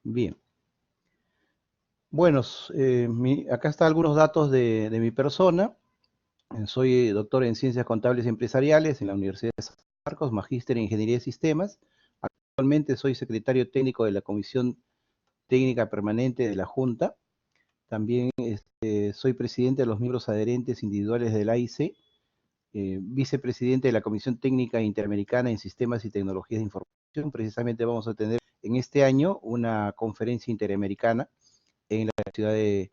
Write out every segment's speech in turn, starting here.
Bien. Bueno, acá están algunos datos de mi persona. Soy doctor en Ciencias Contables y Empresariales en la Universidad de San Marcos, magíster en Ingeniería de Sistemas. Actualmente soy secretario técnico de la Comisión Técnica Permanente de la Junta. También soy presidente de los miembros adherentes individuales del AIC, vicepresidente de la Comisión Técnica Interamericana en Sistemas y Tecnologías de Información. Precisamente vamos a tener en este año una conferencia interamericana en la ciudad de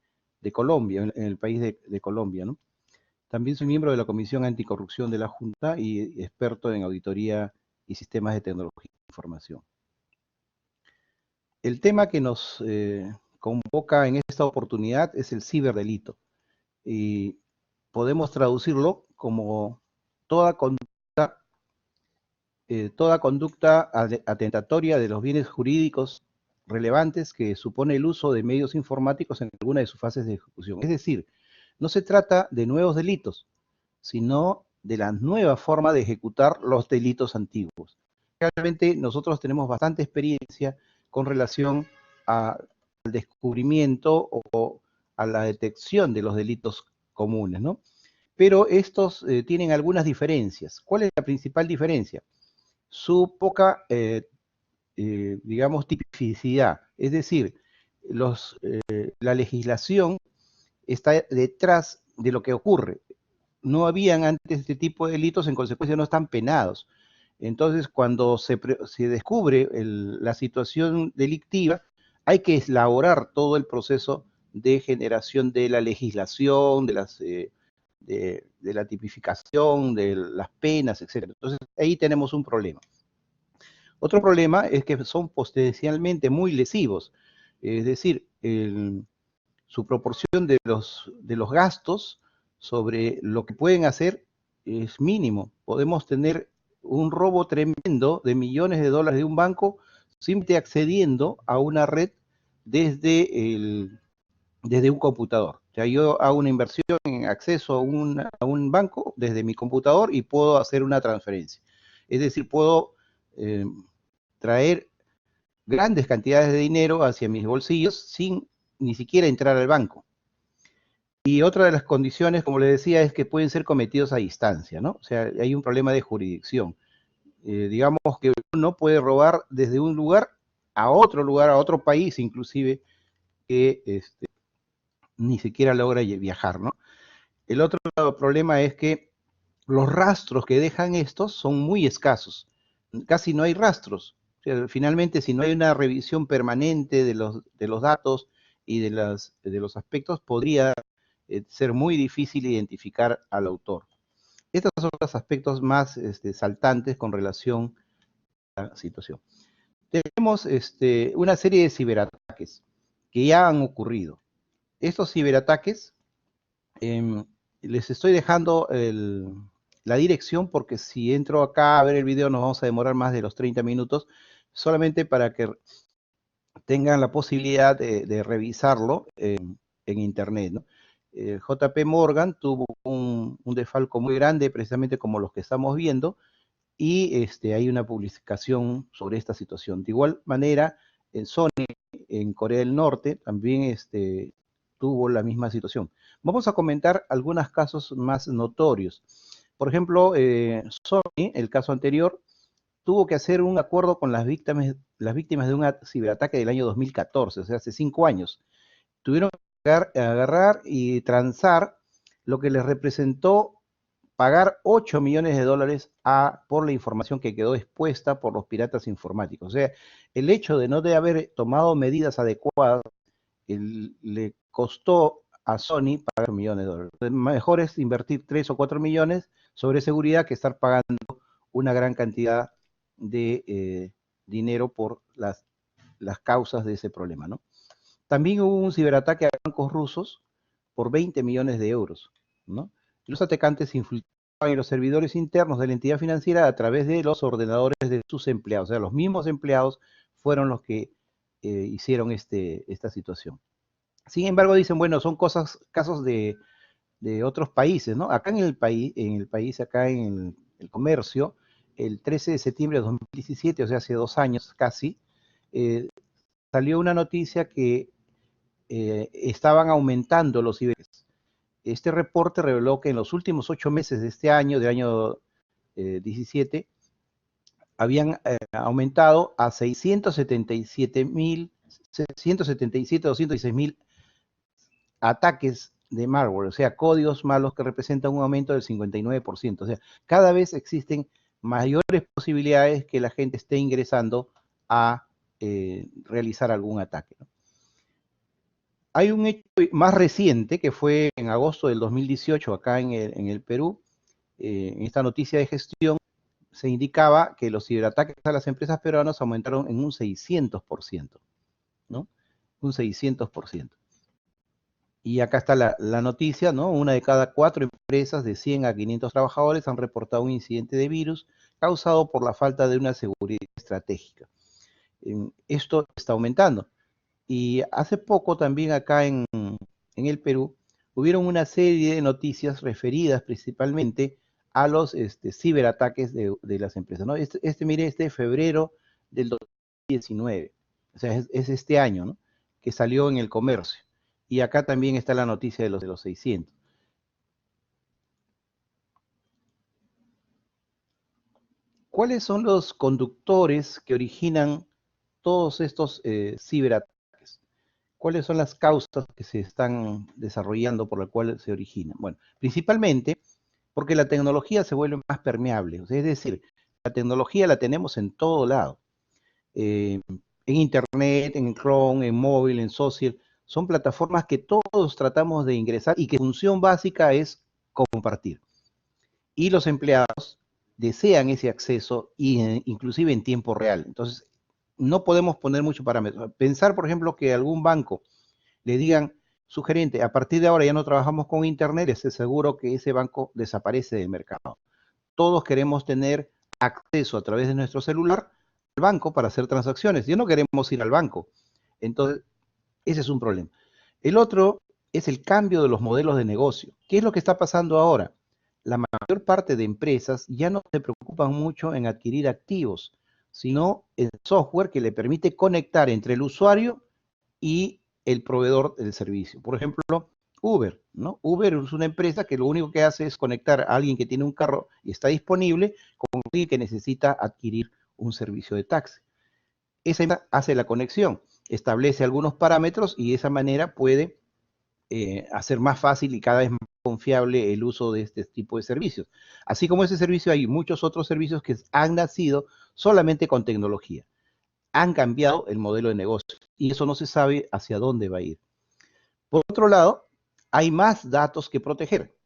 Colombia, en el país de Colombia, ¿no? También soy miembro de la Comisión Anticorrupción de la Junta y experto en auditoría y sistemas de tecnología de información. El tema que nos convoca en esta oportunidad es el ciberdelito y podemos traducirlo como toda conducta atentatoria de los bienes jurídicos relevantes que supone el uso de medios informáticos en alguna de sus fases de ejecución. Es decir, no se trata de nuevos delitos, sino de la nueva forma de ejecutar los delitos antiguos. Realmente nosotros tenemos bastante experiencia con relación al descubrimiento o a la detección de los delitos comunes, ¿no? Pero estos tienen algunas diferencias. ¿Cuál es la principal diferencia? Su poca, digamos, tipicidad. Es decir, la legislación está detrás de lo que ocurre. No habían antes este tipo de delitos, en consecuencia no están penados. Entonces, cuando se descubre la situación delictiva, hay que elaborar todo el proceso de generación de la legislación, de la tipificación, de las penas, etc. Entonces, ahí tenemos un problema. Otro problema es que son potencialmente muy lesivos, es decir, su proporción de los gastos sobre lo que pueden hacer es mínimo. Podemos tener un robo tremendo de millones de dólares de un banco simplemente accediendo a una red desde un computador. O sea, yo hago una inversión en acceso a un banco desde mi computador y puedo hacer una transferencia. Es decir, puedo eh, traer grandes cantidades de dinero hacia mis bolsillos sin ni siquiera entrar al banco. Y otra de las condiciones, como les decía, es que pueden ser cometidos a distancia, ¿no? O sea, hay un problema de jurisdicción. Digamos que uno puede robar desde un lugar, a otro país, inclusive, que ni siquiera logra viajar, ¿no? El otro problema es que los rastros que dejan estos son muy escasos. Casi no hay rastros. O sea, finalmente, si no hay una revisión permanente de los datos y de los aspectos, podría ser muy difícil identificar al autor. Estos son los aspectos más saltantes con relación a la situación. Tenemos una serie de ciberataques que ya han ocurrido. Estos ciberataques, les estoy dejando la dirección porque si entro acá a ver el video nos vamos a demorar más de los 30 minutos, solamente para que tengan la posibilidad de revisarlo en internet, ¿no? JP Morgan tuvo un desfalco muy grande, precisamente como los que estamos viendo, y hay una publicación sobre esta situación. De igual manera, Sony en Corea del Norte también tuvo la misma situación. Vamos a comentar algunos casos más notorios. Por ejemplo, Sony, el caso anterior, tuvo que hacer un acuerdo con las víctimas de un ciberataque del año 2014, o sea, hace 5 años. Tuvieron que agarrar y transar lo que les representó pagar 8 millones de dólares por la información que quedó expuesta por los piratas informáticos. O sea, el hecho de no de haber tomado medidas adecuadas le costó a Sony pagar millones de dólares. Mejor es invertir 3 o 4 millones sobre seguridad que estar pagando una gran cantidad de dinero por las causas de ese problema, ¿no? También hubo un ciberataque a bancos rusos por 20 millones de euros, ¿no? Los atacantes infiltraban en los servidores internos de la entidad financiera a través de los ordenadores de sus empleados. O sea, los mismos empleados fueron los que hicieron esta situación. Sin embargo, dicen, bueno, son casos de otros países, ¿no? Acá acá en el comercio, el 13 de septiembre de 2017, o sea, hace 2 años casi, salió una noticia que estaban aumentando los ciberataques. Este reporte reveló que en los últimos 8 meses de este año, del año 17, habían aumentado a 216.000 ataques de malware, o sea, códigos malos que representan un aumento del 59%. O sea, cada vez existen mayores posibilidades que la gente esté ingresando a realizar algún ataque, ¿no? Hay un hecho más reciente que fue en agosto del 2018 acá en el Perú. En esta noticia de gestión se indicaba que los ciberataques a las empresas peruanas aumentaron en un 600%, ¿no? Un 600%. Y acá está la noticia, ¿no? Una de cada 4 empresas de 100 a 500 trabajadores han reportado un incidente de virus causado por la falta de una seguridad estratégica. Esto está aumentando. Y hace poco también acá en el Perú hubieron una serie de noticias referidas principalmente a los ciberataques de las empresas, ¿no? Mire, este de febrero del 2019, o sea, es este año, ¿no? Que salió en El Comercio. Y acá también está la noticia de los 600. ¿Cuáles son los conductores que originan todos estos ciberataques? ¿Cuáles son las causas que se están desarrollando por las cuales se originan? Bueno, principalmente porque la tecnología se vuelve más permeable. O sea, es decir, la tecnología la tenemos en todo lado. En Internet, en Chrome, en móvil, en social. Son plataformas que todos tratamos de ingresar y que su función básica es compartir. Y los empleados desean ese acceso, inclusive en tiempo real. Entonces, no podemos poner muchos parámetros. Pensar, por ejemplo, que algún banco le digan, su gerente, a partir de ahora ya no trabajamos con Internet, esté seguro que ese banco desaparece del mercado. Todos queremos tener acceso a través de nuestro celular al banco para hacer transacciones. Ya no queremos ir al banco. Entonces, ese es un problema. El otro es el cambio de los modelos de negocio. ¿Qué es lo que está pasando ahora? La mayor parte de empresas ya no se preocupan mucho en adquirir activos, sino en software que le permite conectar entre el usuario y el proveedor del servicio. Por ejemplo, Uber, ¿no? Uber es una empresa que lo único que hace es conectar a alguien que tiene un carro y está disponible con alguien que necesita adquirir un servicio de taxi. Esa empresa hace la conexión, establece algunos parámetros y de esa manera puede hacer más fácil y cada vez más confiable el uso de este tipo de servicios. Así como ese servicio, hay muchos otros servicios que han nacido solamente con tecnología. Han cambiado el modelo de negocio y eso no se sabe hacia dónde va a ir. Por otro lado, hay más datos que proteger.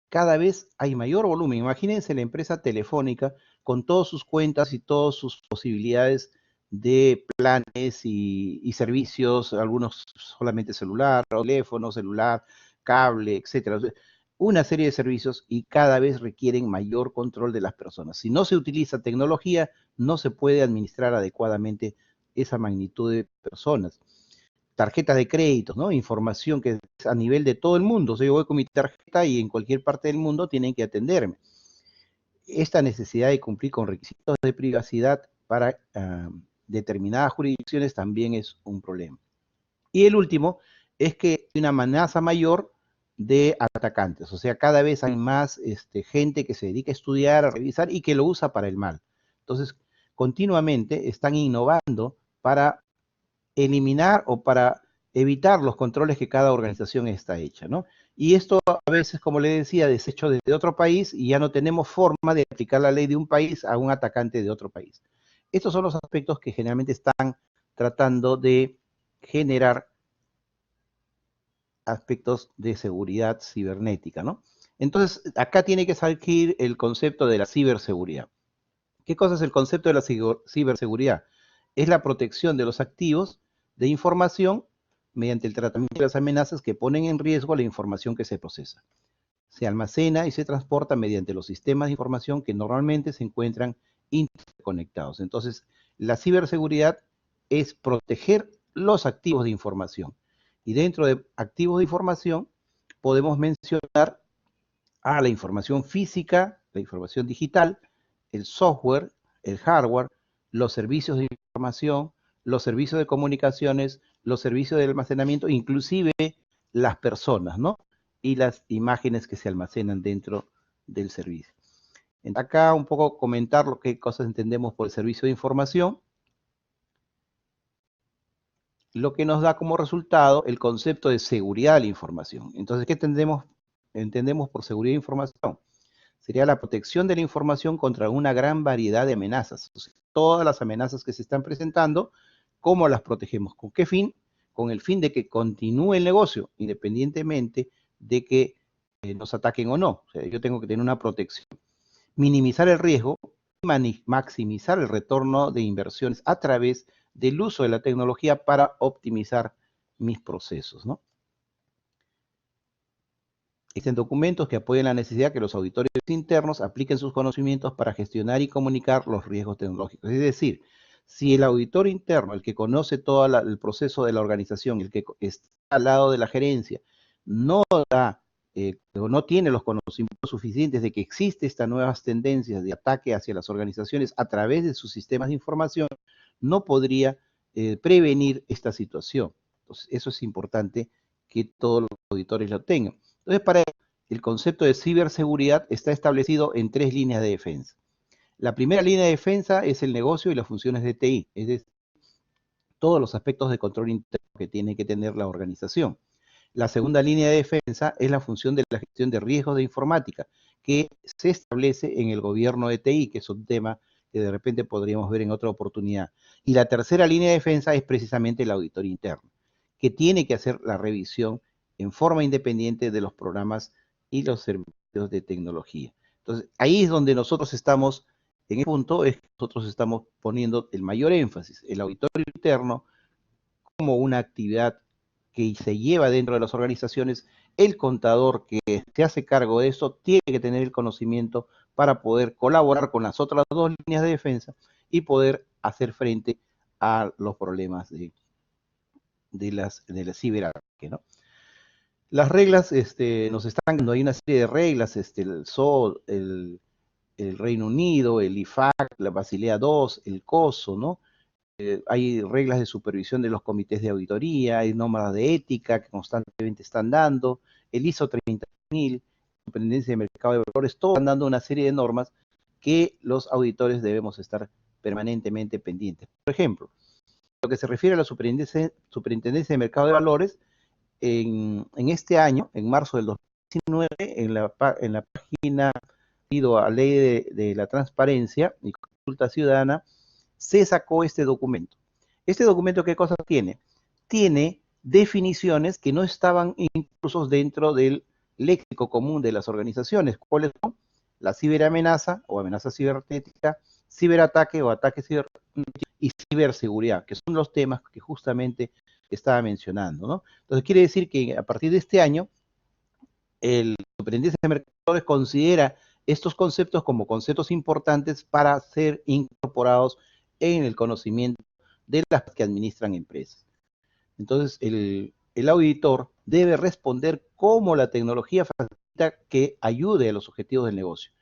Cada vez hay mayor volumen. Imagínense la empresa telefónica con todas sus cuentas y todas sus posibilidades de planes y servicios, algunos solamente celular, teléfono, celular, cable, etcétera. Una serie de servicios y cada vez requieren mayor control de las personas. Si no se utiliza tecnología, no se puede administrar adecuadamente esa magnitud de personas. Tarjetas de créditos, ¿no? Información que es a nivel de todo el mundo. O sea, yo voy con mi tarjeta y en cualquier parte del mundo tienen que atenderme. Esta necesidad de cumplir con requisitos de privacidad para determinadas jurisdicciones también es un problema. Y el último es que hay una amenaza mayor de atacantes. O sea, cada vez hay más gente que se dedica a estudiar, a revisar y que lo usa para el mal. Entonces, continuamente están innovando para eliminar o para evitar los controles que cada organización está hecha, ¿no? Y esto a veces, como le decía, desecho desde otro país y ya no tenemos forma de aplicar la ley de un país a un atacante de otro país. Estos son los aspectos que generalmente están tratando de generar aspectos de seguridad cibernética, ¿no? Entonces, acá tiene que salir el concepto de la ciberseguridad. ¿Qué cosa es el concepto de la ciberseguridad? Es la protección de los activos de información mediante el tratamiento de las amenazas que ponen en riesgo la información que se procesa. Se almacena y se transporta mediante los sistemas de información que normalmente se encuentran interconectados. Entonces, la ciberseguridad es proteger los activos de información. Y dentro de activos de información podemos mencionar a la información física, la información digital, el software, el hardware, los servicios de información, los servicios de comunicaciones, los servicios de almacenamiento, inclusive las personas, ¿no? Y las imágenes que se almacenan dentro del servicio. Acá un poco comentar lo que cosas entendemos por el servicio de información, lo que nos da como resultado el concepto de seguridad de la información. Entonces, ¿qué entendemos por seguridad de información? Sería la protección de la información contra una gran variedad de amenazas. Entonces, todas las amenazas que se están presentando, ¿cómo las protegemos? ¿Con qué fin? Con el fin de que continúe el negocio, independientemente de que nos ataquen o no. O sea, yo tengo que tener una protección. Minimizar el riesgo, maximizar el retorno de inversiones a través del uso de la tecnología para optimizar mis procesos, ¿no? Existen documentos que apoyan la necesidad que los auditores internos apliquen sus conocimientos para gestionar y comunicar los riesgos tecnológicos. Es decir, si el auditor interno, el que conoce todo el proceso de la organización, el que está al lado de la gerencia, no da o no tiene los conocimientos suficientes de que existen estas nuevas tendencias de ataque hacia las organizaciones a través de sus sistemas de información, no podría prevenir esta situación. Entonces, eso es importante que todos los auditores lo tengan. Entonces, para el concepto de ciberseguridad está establecido en 3 líneas de defensa. La primera línea de defensa es el negocio y las funciones de TI, es decir, todos los aspectos de control interno que tiene que tener la organización. La segunda línea de defensa es la función de la gestión de riesgos de informática, que se establece en el gobierno de TI, que es un tema que de repente podríamos ver en otra oportunidad. Y la tercera línea de defensa es precisamente el auditor interno, que tiene que hacer la revisión en forma independiente de los programas y los servicios de tecnología. Entonces, ahí es donde nosotros estamos, en el punto es que nosotros estamos poniendo el mayor énfasis, el auditor interno como una actividad que se lleva dentro de las organizaciones. El contador que se hace cargo de eso tiene que tener el conocimiento para poder colaborar con las otras 2 líneas de defensa y poder hacer frente a los problemas de la ciberataque, ¿no? Las reglas nos están dando, hay una serie de reglas, el SOD, el Reino Unido, el IFAC, la Basilea II, el COSO, ¿no? Hay reglas de supervisión de los comités de auditoría, hay normas de ética que constantemente están dando, el ISO 30000, Superintendencia de Mercado de Valores, todos están dando una serie de normas que los auditores debemos estar permanentemente pendientes. Por ejemplo, lo que se refiere a la Superintendencia de Mercado de Valores, en este año, en marzo del 2019, en la página debido a ley de la transparencia y consulta ciudadana, se sacó este documento. ¿Este documento qué cosas tiene? Tiene definiciones que no estaban inclusos dentro del léxico común de las organizaciones. ¿Cuáles son? La ciberamenaza o amenaza cibernética, ciberataque o ataque cibernético y ciberseguridad, que son los temas que justamente estaba mencionando, ¿no? Entonces quiere decir que a partir de este año, el Superintendencia de Mercado considera estos conceptos como conceptos importantes para ser incorporados en el conocimiento de las que administran empresas. Entonces, el auditor debe responder cómo la tecnología facilita que ayude a los objetivos del negocio.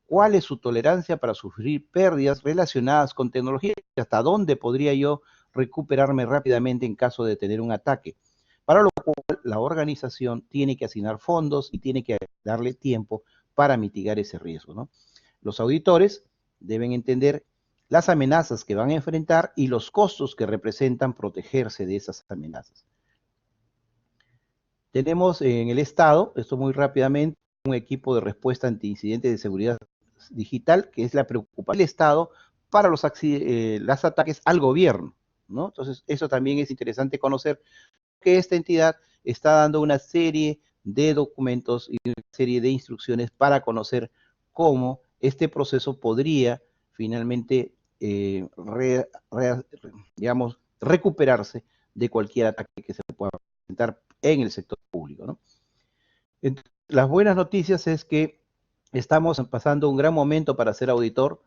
¿Cuál es su tolerancia para sufrir pérdidas relacionadas con tecnología? ¿Hasta dónde podría yo recuperarme rápidamente en caso de tener un ataque? Para lo cual, la organización tiene que asignar fondos y tiene que darle tiempo para mitigar ese riesgo, ¿no? Los auditores deben entender las amenazas que van a enfrentar y los costos que representan protegerse de esas amenazas. Tenemos en el Estado, esto muy rápidamente, un equipo de respuesta ante incidentes de seguridad digital, que es la preocupación del Estado para los ataques al gobierno, ¿no? Entonces, eso también es interesante conocer, que esta entidad está dando una serie de documentos y una serie de instrucciones para conocer cómo este proceso podría finalmente, digamos, recuperarse de cualquier ataque que se pueda presentar en el sector público, ¿no? Entonces, las buenas noticias es que estamos pasando un gran momento para ser auditor.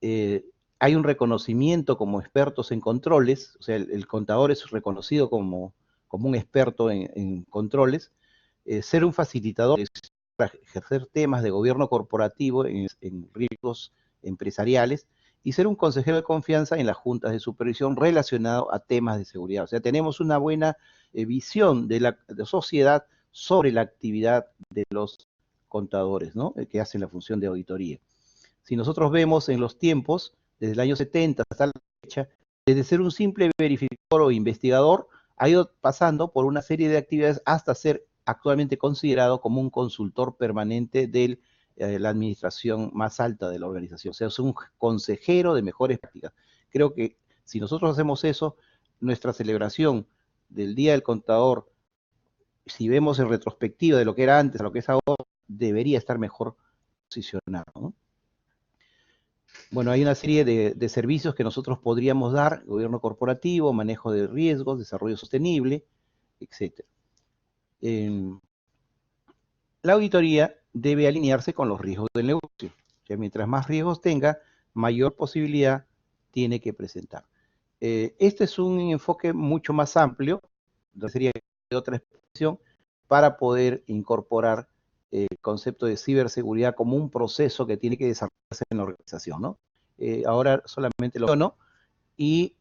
Hay un reconocimiento como expertos en controles, o sea, el contador es reconocido como un experto en controles. Ser un facilitador para ejercer temas de gobierno corporativo en riesgos empresariales y ser un consejero de confianza en las juntas de supervisión relacionado a temas de seguridad. O sea, tenemos una buena visión de la sociedad sobre la actividad de los contadores, ¿no? Que hacen la función de auditoría. Si nosotros vemos en los tiempos, desde el año 70 hasta la fecha, desde ser un simple verificador o investigador, ha ido pasando por una serie de actividades hasta ser actualmente considerado como un consultor permanente de la administración más alta de la organización. O sea, es un consejero de mejores prácticas. Creo que si nosotros hacemos eso, nuestra celebración del Día del Contador, si vemos en retrospectiva de lo que era antes a lo que es ahora, debería estar mejor posicionado, ¿no? Bueno, hay una serie de servicios que nosotros podríamos dar: gobierno corporativo, manejo de riesgos, desarrollo sostenible, etc. La auditoría debe alinearse con los riesgos del negocio. O sea, mientras más riesgos tenga, mayor posibilidad tiene que presentar. Este es un enfoque mucho más amplio, sería otra expresión, para poder incorporar el concepto de ciberseguridad como un proceso que tiene que desarrollarse en la organización, ¿no? Ahora solamente lo menciono. Y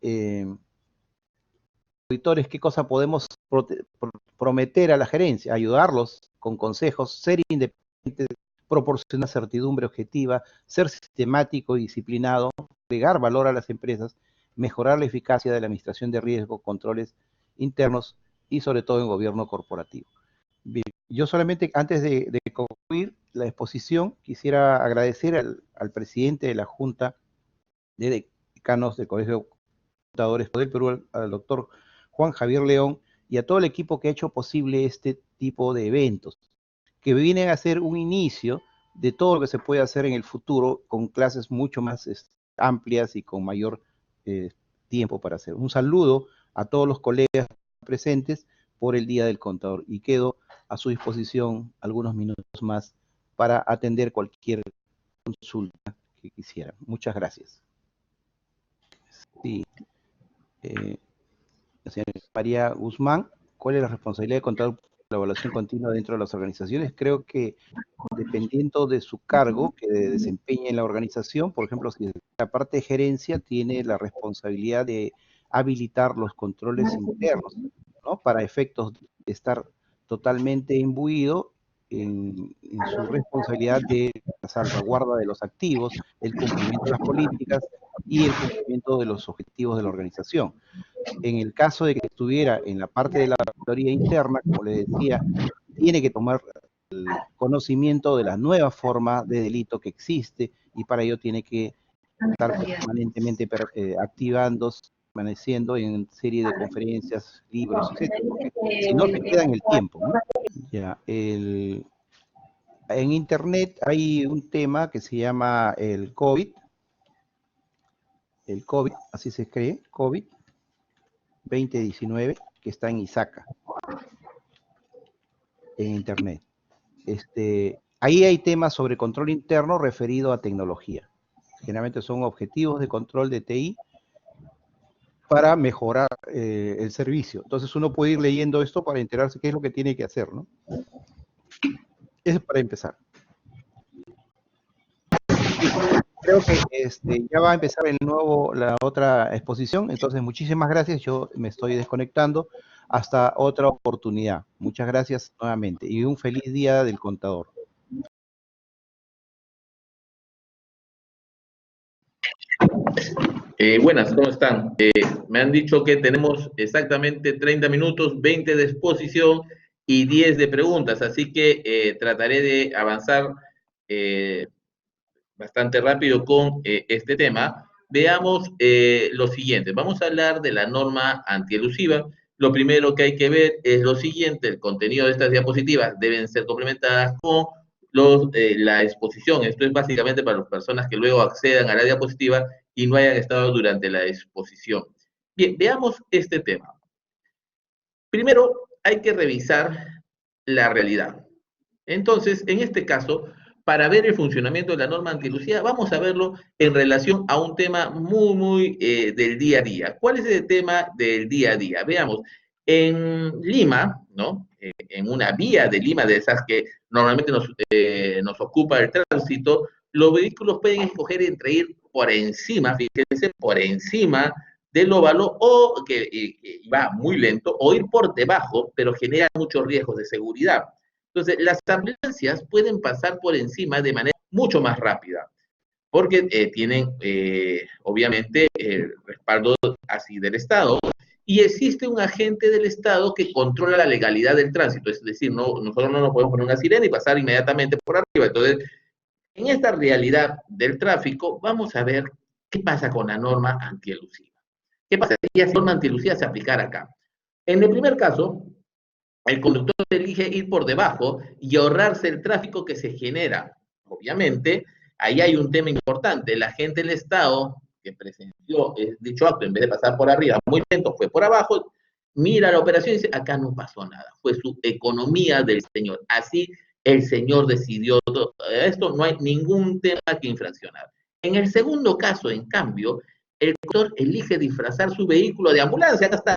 auditores, ¿qué cosa podemos prometer a la gerencia? Ayudarlos con consejos, ser independientes, proporcionar certidumbre objetiva, ser sistemático y disciplinado, agregar valor a las empresas, mejorar la eficacia de la administración de riesgo, controles internos y sobre todo en gobierno corporativo. Bien, yo solamente antes de concluir la exposición quisiera agradecer al presidente de la Junta de Decanos del Colegio de Contadores del Perú, al doctor Juan Javier León, y a todo el equipo que ha hecho posible este tipo de eventos, que vienen a ser un inicio de todo lo que se puede hacer en el futuro con clases mucho más amplias y con mayor tiempo para hacer. Un saludo a todos los colegas presentes por el Día del Contador, y quedo a su disposición algunos minutos más para atender cualquier consulta que quisieran. Muchas gracias. Sí. Señora María Guzmán, ¿cuál es la responsabilidad de contar la evaluación continua dentro de las organizaciones? Creo que dependiendo de su cargo que desempeñe en la organización, por ejemplo, si la parte de gerencia tiene la responsabilidad de habilitar los controles internos, ¿no? Para efectos de estar totalmente imbuido en su responsabilidad de la salvaguarda de los activos, el cumplimiento de las políticas y el cumplimiento de los objetivos de la organización. En el caso de que estuviera en la parte de la auditoría interna, como le decía, tiene que tomar el conocimiento de la nueva forma de delito que existe, y para ello tiene que estar permanentemente activándose, permaneciendo en serie de conferencias, libros, etc. Porque si no, se queda en el tiempo, ¿no? Ya, en internet hay un tema que se llama el COVID, así se escribe, COVID 2019, que está en ISACA, en internet. Ahí hay temas sobre control interno referido a tecnología. Generalmente son objetivos de control de TI para mejorar el servicio. Entonces uno puede ir leyendo esto para enterarse qué es lo que tiene que hacer, ¿no? Eso es para empezar. Creo que ya va a empezar la otra exposición, entonces muchísimas gracias. Yo me estoy desconectando hasta otra oportunidad. Muchas gracias nuevamente y un feliz Día del Contador. Buenas, ¿cómo están? Me han dicho que tenemos exactamente 30 minutos, 20 de exposición y 10 de preguntas, así que trataré de avanzar bastante rápido con este tema. Veamos lo siguiente. Vamos a hablar de la norma antielusiva. Lo primero que hay que ver es lo siguiente: el contenido de estas diapositivas deben ser complementadas con la exposición. Esto es básicamente para las personas que luego accedan a la diapositiva y no hayan estado durante la exposición. Bien, veamos este tema. Primero, hay que revisar la realidad. Entonces, en este caso, para ver el funcionamiento de la norma antielusiva, vamos a verlo en relación a un tema muy del día a día. ¿Cuál es el tema del día a día? Veamos, en Lima, ¿no? En una vía de Lima, de esas que normalmente nos ocupa el tránsito, los vehículos pueden escoger entre ir por encima, fíjense, por encima del óvalo, o que va muy lento, o ir por debajo, pero genera muchos riesgos de seguridad. Entonces, las ambulancias pueden pasar por encima de manera mucho más rápida, porque tienen, obviamente, el respaldo así del Estado, y existe un agente del Estado que controla la legalidad del tránsito, es decir, nosotros no nos podemos poner una sirena y pasar inmediatamente por arriba. Entonces, en esta realidad del tráfico, vamos a ver qué pasa con la norma antielusiva. ¿Qué pasa si esa norma antielusiva se aplicara acá? En el primer caso, el conductor elige ir por debajo y ahorrarse el tráfico que se genera. Obviamente, ahí hay un tema importante. La gente del Estado que presenció dicho acto, en vez de pasar por arriba muy lento, fue por abajo, mira la operación y dice, acá no pasó nada. Fue su economía del señor. Así el señor decidió esto, no hay ningún tema que infraccionar. En el segundo caso, en cambio, el conductor elige disfrazar su vehículo de ambulancia, acá está,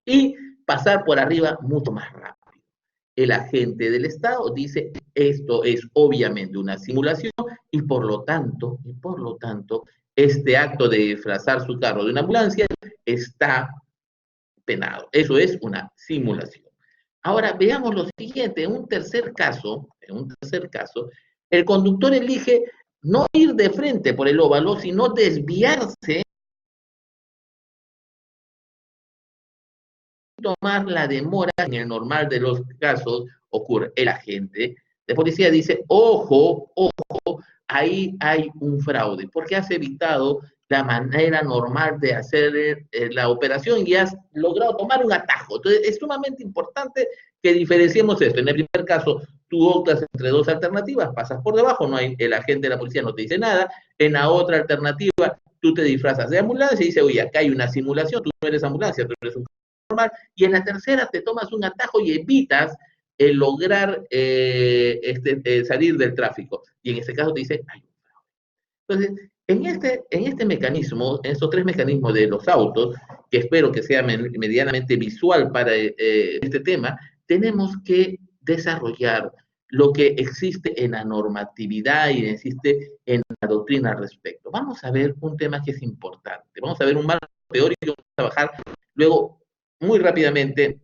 y pasar por arriba mucho más rápido. El agente del Estado dice, esto es obviamente una simulación y por lo tanto, este acto de disfrazar su carro de una ambulancia está penado. Eso es una simulación. Ahora veamos lo siguiente, en un tercer caso, el conductor elige no ir de frente por el óvalo, sino desviarse, tomar la demora en el normal de los casos ocurre. El agente de policía dice, ojo, ahí hay un fraude, porque has evitado la manera normal de hacer la operación y has logrado tomar un atajo. Entonces, es sumamente importante que diferenciemos esto. En el primer caso, tú optas entre dos alternativas, pasas por debajo, no hay, el agente de la policía no te dice nada. En la otra alternativa, tú te disfrazas de ambulancia y dices, oye, acá hay una simulación, tú no eres ambulancia, tú eres un normal, y en la tercera te tomas un atajo y evitas lograr salir del tráfico. Y en este caso te dice, ay, entonces, en este mecanismo, en estos tres mecanismos de los autos, que espero que sea medianamente visual para este tema, tenemos que desarrollar lo que existe en la normatividad y existe en la doctrina al respecto. Vamos a ver un tema que es importante. Vamos a ver un marco teórico y vamos a trabajar luego muy rápidamente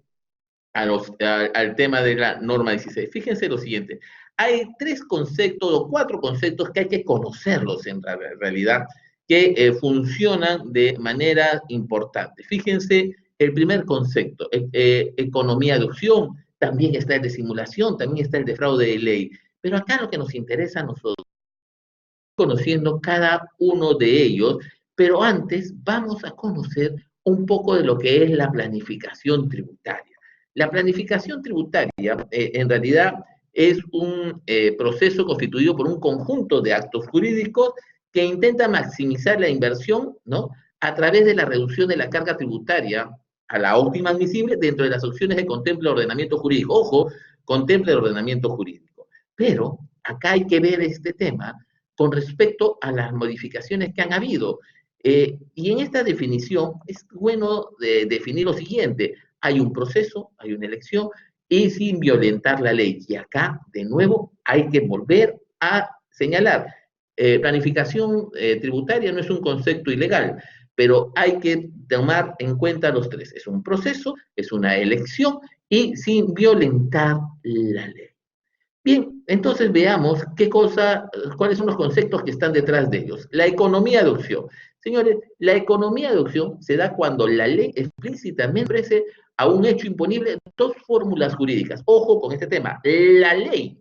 al tema de la norma 16. Fíjense lo siguiente, hay tres conceptos o cuatro conceptos que hay que conocerlos en realidad, que funcionan de manera importante. Fíjense el primer concepto, economía de opción, también está el de simulación, también está el de fraude de ley, pero acá lo que nos interesa a nosotros, conociendo cada uno de ellos, pero antes vamos a conocer un poco de lo que es la planificación tributaria. La planificación tributaria, en realidad, es un proceso constituido por un conjunto de actos jurídicos que intenta maximizar la inversión, ¿no?, a través de la reducción de la carga tributaria a la óptima admisible dentro de las opciones que contempla el ordenamiento jurídico. Ojo, contempla el ordenamiento jurídico. Pero acá hay que ver este tema con respecto a las modificaciones que han habido. Y en esta definición es bueno definir lo siguiente: hay un proceso, hay una elección, y sin violentar la ley. Y acá, de nuevo, hay que volver a señalar, planificación tributaria no es un concepto ilegal, pero hay que tomar en cuenta los tres. Es un proceso, es una elección, y sin violentar la ley. Bien, entonces veamos cuáles son los conceptos que están detrás de ellos. La economía de opción. Señores, la economía de opción se da cuando la ley explícitamente ofrece a un hecho imponible dos fórmulas jurídicas. Ojo con este tema. La ley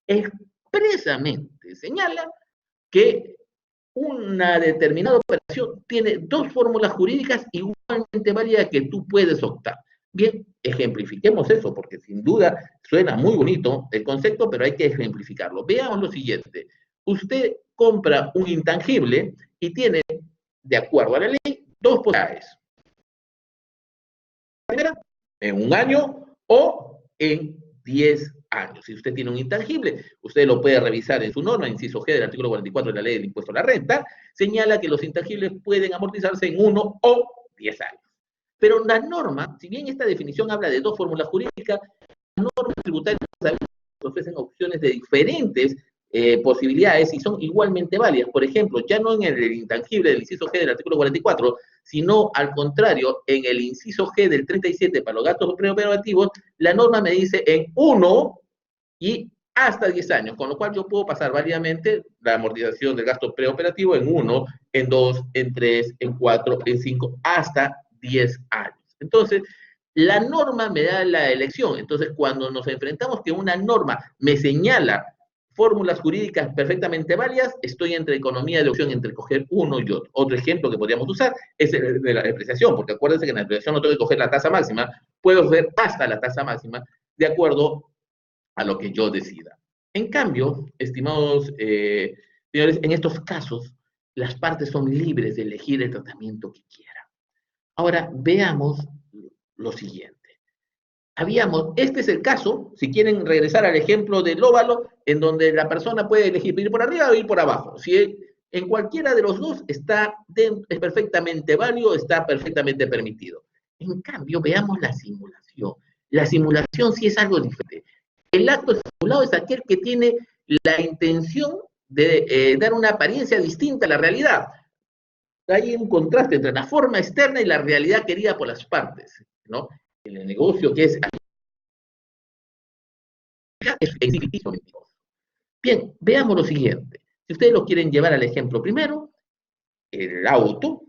expresamente señala que una determinada operación tiene dos fórmulas jurídicas igualmente válidas que tú puedes optar. Bien, ejemplifiquemos eso, porque sin duda suena muy bonito el concepto, pero hay que ejemplificarlo. Veamos lo siguiente. Usted compra un intangible y tiene, de acuerdo a la ley, dos posibilidades. La primera, en un año o en 10 años. Si usted tiene un intangible, usted lo puede revisar en su norma, inciso G del artículo 44 de la ley del impuesto a la renta, señala que los intangibles pueden amortizarse en 1 o 10 años. Pero la norma, si bien esta definición habla de dos fórmulas jurídicas, las normas tributarias ofrecen opciones de diferentes posibilidades y son igualmente válidas. Por ejemplo, ya no en el intangible del inciso G del artículo 44, sino al contrario, en el inciso G del 37 para los gastos preoperativos, la norma me dice en 1 y hasta 10 años, con lo cual yo puedo pasar válidamente la amortización del gasto preoperativo en 1, en 2, en 3, en 4, en 5, hasta 10 años. Entonces, la norma me da la elección. Entonces, cuando nos enfrentamos que una norma me señala fórmulas jurídicas perfectamente válidas, estoy entre economía de opción, entre coger uno y otro. Otro ejemplo que podríamos usar es el de la depreciación, porque acuérdense que en la depreciación no tengo que coger la tasa máxima, puedo coger hasta la tasa máxima de acuerdo a lo que yo decida. En cambio, estimados señores, en estos casos, las partes son libres de elegir el tratamiento que quieran. Ahora, veamos lo siguiente. Este es el caso, si quieren regresar al ejemplo del óvalo, en donde la persona puede elegir ir por arriba o ir por abajo. Si en cualquiera de los dos es perfectamente válido, está perfectamente permitido. En cambio, veamos la simulación. La simulación sí es algo diferente. El acto simulado es aquel que tiene la intención de dar una apariencia distinta a la realidad. Hay un contraste entre la forma externa y la realidad querida por las partes, ¿no? En el negocio que es ficticio. Bien, veamos lo siguiente. Si ustedes lo quieren llevar al ejemplo primero, el auto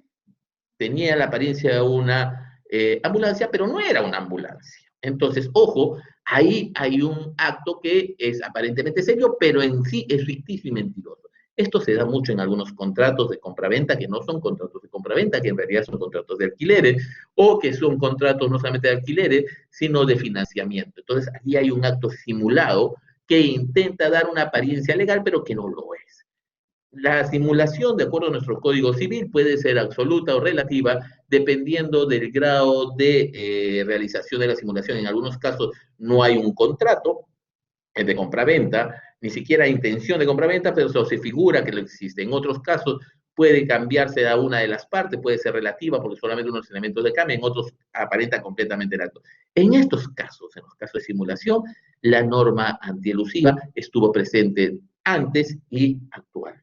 tenía la apariencia de una ambulancia, pero no era una ambulancia. Entonces, ojo, ahí hay un acto que es aparentemente serio, pero en sí es ficticio y mentiroso. Esto se da mucho en algunos contratos de compraventa que no son contratos de compraventa, que en realidad son contratos de alquileres, o que son contratos no solamente de alquileres, sino de financiamiento. Entonces, aquí hay un acto simulado que intenta dar una apariencia legal, pero que no lo es. La simulación, de acuerdo a nuestro Código Civil, puede ser absoluta o relativa, dependiendo del grado de realización de la simulación. En algunos casos no hay un contrato de compraventa, ni siquiera intención de compraventa, pero se figura que lo existe. En otros casos puede cambiarse a una de las partes, puede ser relativa porque solamente unos elementos de cambio, en otros aparenta completamente el acto. En estos casos, en los casos de simulación, la norma antielusiva estuvo presente antes y actualmente.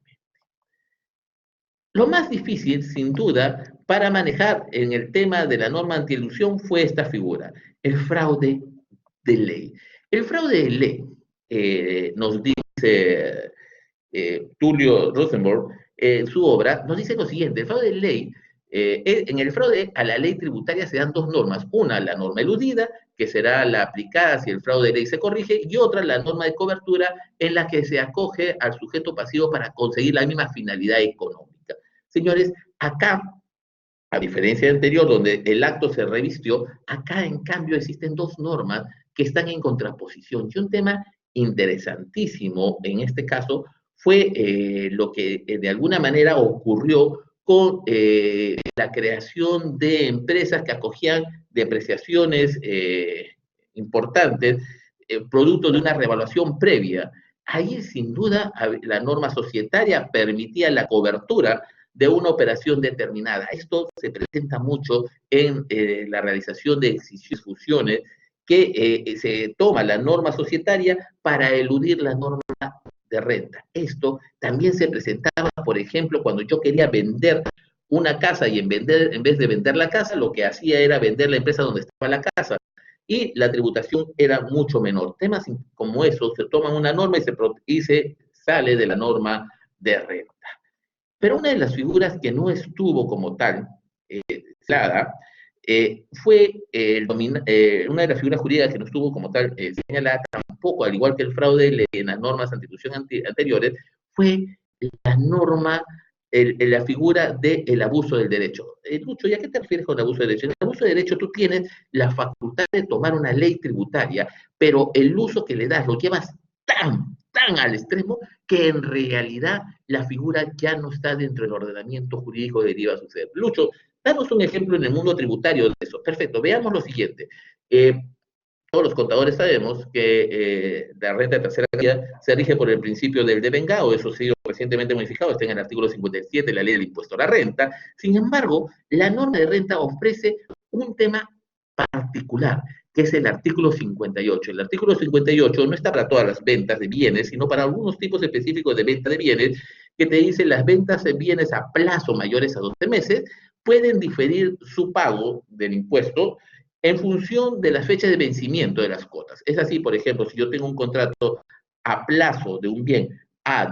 Lo más difícil, sin duda, para manejar en el tema de la norma antielusión fue esta figura, el fraude de ley. El fraude de ley, nos dice Tulio Rosenberg, en su obra, nos dice lo siguiente: el fraude de ley, en el fraude a la ley tributaria se dan dos normas, una, la norma eludida, que será la aplicada si el fraude de ley se corrige, y otra, la norma de cobertura, en la que se acoge al sujeto pasivo para conseguir la misma finalidad económica. Señores, acá, a diferencia del anterior, donde el acto se revistió, acá en cambio existen dos normas que están en contraposición. Y un tema interesantísimo en este caso fue lo que de alguna manera ocurrió con la creación de empresas que acogían depreciaciones importantes, producto de una revaluación previa. Ahí, sin duda, la norma societaria permitía la cobertura de una operación determinada. Esto se presenta mucho en la realización de escisiones, fusiones, que se toma la norma societaria para eludir la norma de renta. Esto también se presentaba, por ejemplo, cuando yo quería vender una casa y en vez de vender la casa, lo que hacía era vender la empresa donde estaba la casa y la tributación era mucho menor. Temas como eso se toman una norma y se sale de la norma de renta. Pero una de las figuras que no estuvo como tal señalada fue una de las figuras jurídicas que no estuvo como tal señalada tampoco, al igual que el fraude en las normas anticonstitución anteriores, fue la norma, la figura del abuso del derecho. Lucho, ¿y a qué te refieres con el abuso del derecho? En el abuso del derecho tú tienes la facultad de tomar una ley tributaria, pero el uso que le das lo llevas tan al extremo que en realidad la figura ya no está dentro del ordenamiento jurídico que deriva a suceder. Lucho, danos un ejemplo en el mundo tributario de eso. Perfecto, veamos lo siguiente. Todos los contadores sabemos que la renta de tercera calidad se rige por el principio del devengado, eso ha sido recientemente modificado, está en el artículo 57 de la ley del impuesto a la renta. Sin embargo, la norma de renta ofrece un tema particular, que es el artículo 58. El artículo 58 no está para todas las ventas de bienes, sino para algunos tipos específicos de venta de bienes, que te dice las ventas de bienes a plazo mayores a 12 meses pueden diferir su pago del impuesto en función de la fecha de vencimiento de las cuotas. Es así, por ejemplo, si yo tengo un contrato a plazo de un bien a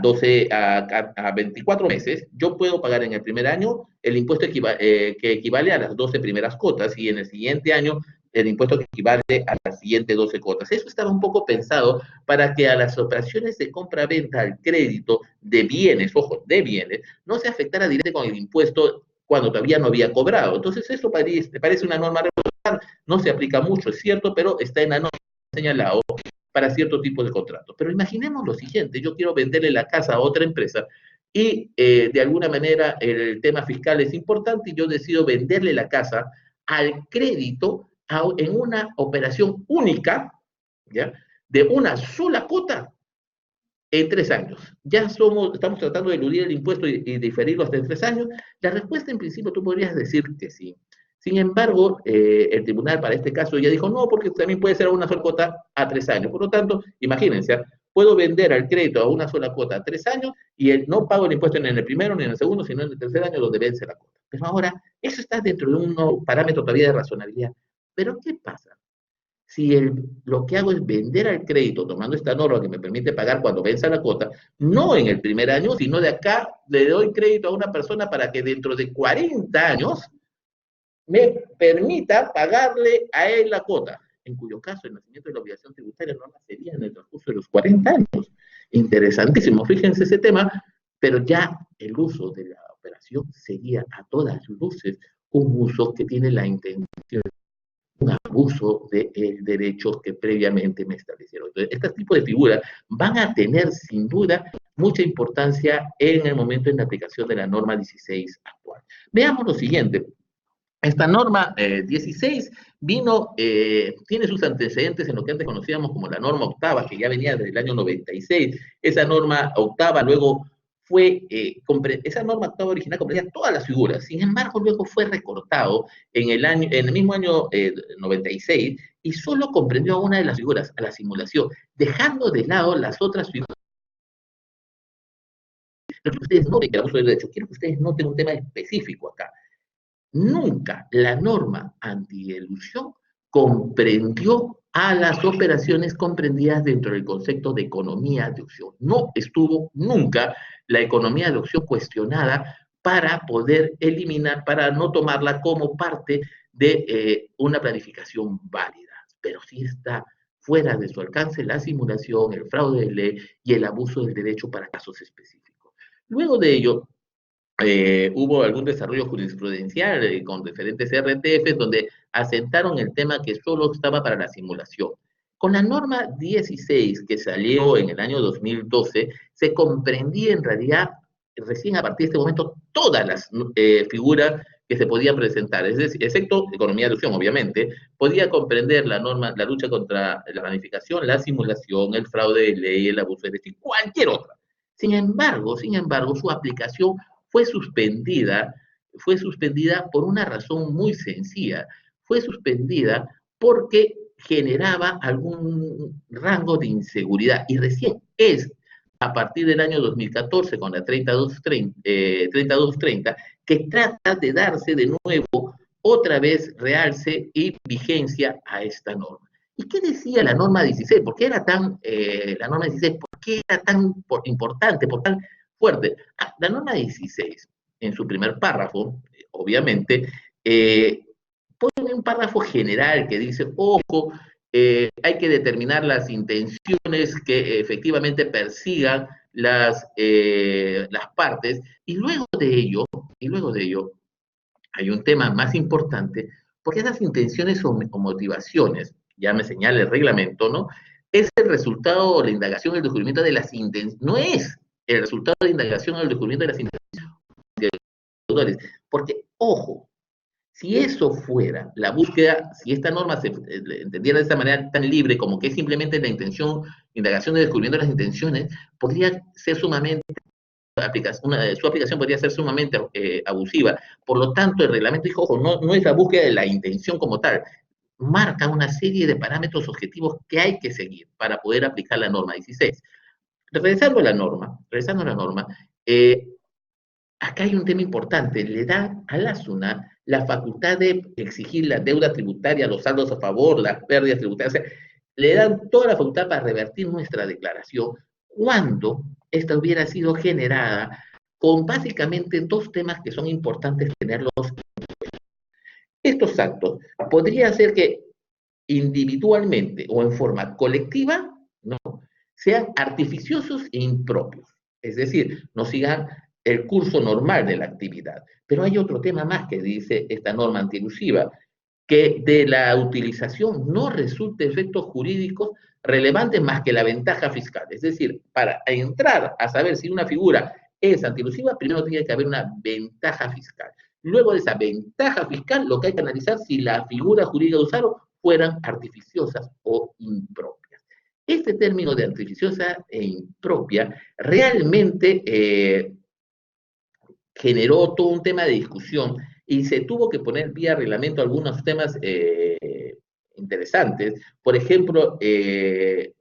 24 meses, yo puedo pagar en el primer año el impuesto que equivale a las 12 primeras cuotas y en el siguiente año el impuesto que equivale a las siguientes 12 cuotas. Eso estaba un poco pensado para que a las operaciones de compra-venta al crédito de bienes, ojo, de bienes, no se afectara directamente con el impuesto cuando todavía no había cobrado. Entonces eso parece una norma regular, no se aplica mucho, es cierto, pero está en la norma señalado para cierto tipo de contratos. Pero imaginemos lo siguiente, yo quiero venderle la casa a otra empresa y de alguna manera el tema fiscal es importante y yo decido venderle la casa al crédito en una operación única, ¿ya? De una sola cuota en 3 años. Estamos tratando de eludir el impuesto y diferirlo hasta en 3 años. La respuesta en principio tú podrías decir que sí. Sin embargo, el tribunal para este caso ya dijo no, porque también puede ser a una sola cuota a 3 años. Por lo tanto, imagínense, puedo vender al crédito a una sola cuota a 3 años y no pago el impuesto ni en el primero ni en el segundo, sino en el tercer año donde vence la cuota. Pero ahora, eso está dentro de un parámetro todavía de razonabilidad. Pero ¿qué pasa? Si lo que hago es vender al crédito tomando esta norma que me permite pagar cuando venza la cuota, no en el primer año, sino de acá le doy crédito a una persona para que dentro de 40 años me permita pagarle a él la cuota, en cuyo caso el nacimiento de la obligación tributaria no nacería en el transcurso de los 40 años. Interesantísimo, fíjense ese tema, pero ya el uso de la operación sería a todas luces un uso que tiene la intención un abuso del derecho que previamente me establecieron. Entonces, este tipo de figuras van a tener sin duda mucha importancia en el momento de la aplicación de la norma 16 actual. Veamos lo siguiente. Esta norma 16 tiene sus antecedentes en lo que antes conocíamos como la norma octava, que ya venía desde el año 96. Esa norma octava luego esa norma octava original comprendía todas las figuras, sin embargo luego fue recortado en el mismo año 96 y solo comprendió una de las figuras, a la simulación, dejando de lado las otras figuras. Quiero que ustedes noten el abuso del derecho, quiero que ustedes noten un tema específico acá. Nunca la norma antielusión comprendió a las operaciones comprendidas dentro del concepto de economía de opción. No estuvo nunca la economía de opción cuestionada para poder eliminar, para no tomarla como parte de una planificación válida. Pero sí está fuera de su alcance la simulación, el fraude de ley y el abuso del derecho para casos específicos. Luego de ello, hubo algún desarrollo jurisprudencial con diferentes RTFs donde asentaron el tema que solo estaba para la simulación. Con la norma 16 que salió en el año 2012, se comprendía en realidad recién a partir de este momento todas las figuras que se podían presentar, es decir, excepto economía de opción, obviamente, podía comprender la norma, la lucha contra la planificación, la simulación, el fraude de ley, el abuso de ley, cualquier otra. Sin embargo, su aplicación fue suspendida por una razón muy sencilla. Fue suspendida porque generaba algún rango de inseguridad y recién es a partir del año 2014 con la 3230 que trata de darse de nuevo otra vez realce y vigencia a esta norma. ¿Y qué decía la norma 16? ¿Por qué era la norma 16, por qué era tan importante, por tan fuerte? La norma 16, en su primer párrafo, obviamente, pone un párrafo general que dice, ojo, hay que determinar las intenciones que efectivamente persigan las partes, y luego de ello, hay un tema más importante, porque esas intenciones o motivaciones, ya me señala el reglamento, ¿no? Es el resultado o la indagación o el descubrimiento de las intenciones, no es el resultado de la indagación o el descubrimiento de las intenciones, porque, ojo, si eso fuera la búsqueda, si esta norma se entendiera de esta manera tan libre como que es simplemente la intención, indagación de descubrimiento de las intenciones, podría ser sumamente su aplicación podría ser sumamente abusiva. Por lo tanto, el reglamento dijo, ojo, no es la búsqueda de la intención como tal. marca una serie de parámetros objetivos que hay que seguir para poder aplicar la norma 16. Regresando a la norma, acá hay un tema importante, le da a la SUNAT la facultad de exigir la deuda tributaria, los saldos a favor, las pérdidas tributarias, o sea, le dan toda la facultad para revertir nuestra declaración cuando esta hubiera sido generada con básicamente dos temas que son importantes tenerlos. Estos actos podría ser que individualmente o en forma colectiva, ¿no?, sean artificiosos e impropios, es decir, no sigan el curso normal de la actividad. Pero hay otro tema más que dice esta norma antielusiva, que de la utilización no resulte efectos jurídicos relevantes más que la ventaja fiscal. Es decir, para entrar a saber si una figura es antielusiva, primero tiene que haber una ventaja fiscal. Luego de esa ventaja fiscal, lo que hay que analizar si la figura jurídica usaron fueran artificiosas o impropias. Este término de artificiosa e impropia realmente generó todo un tema de discusión y se tuvo que poner vía reglamento algunos temas interesantes. Por ejemplo, el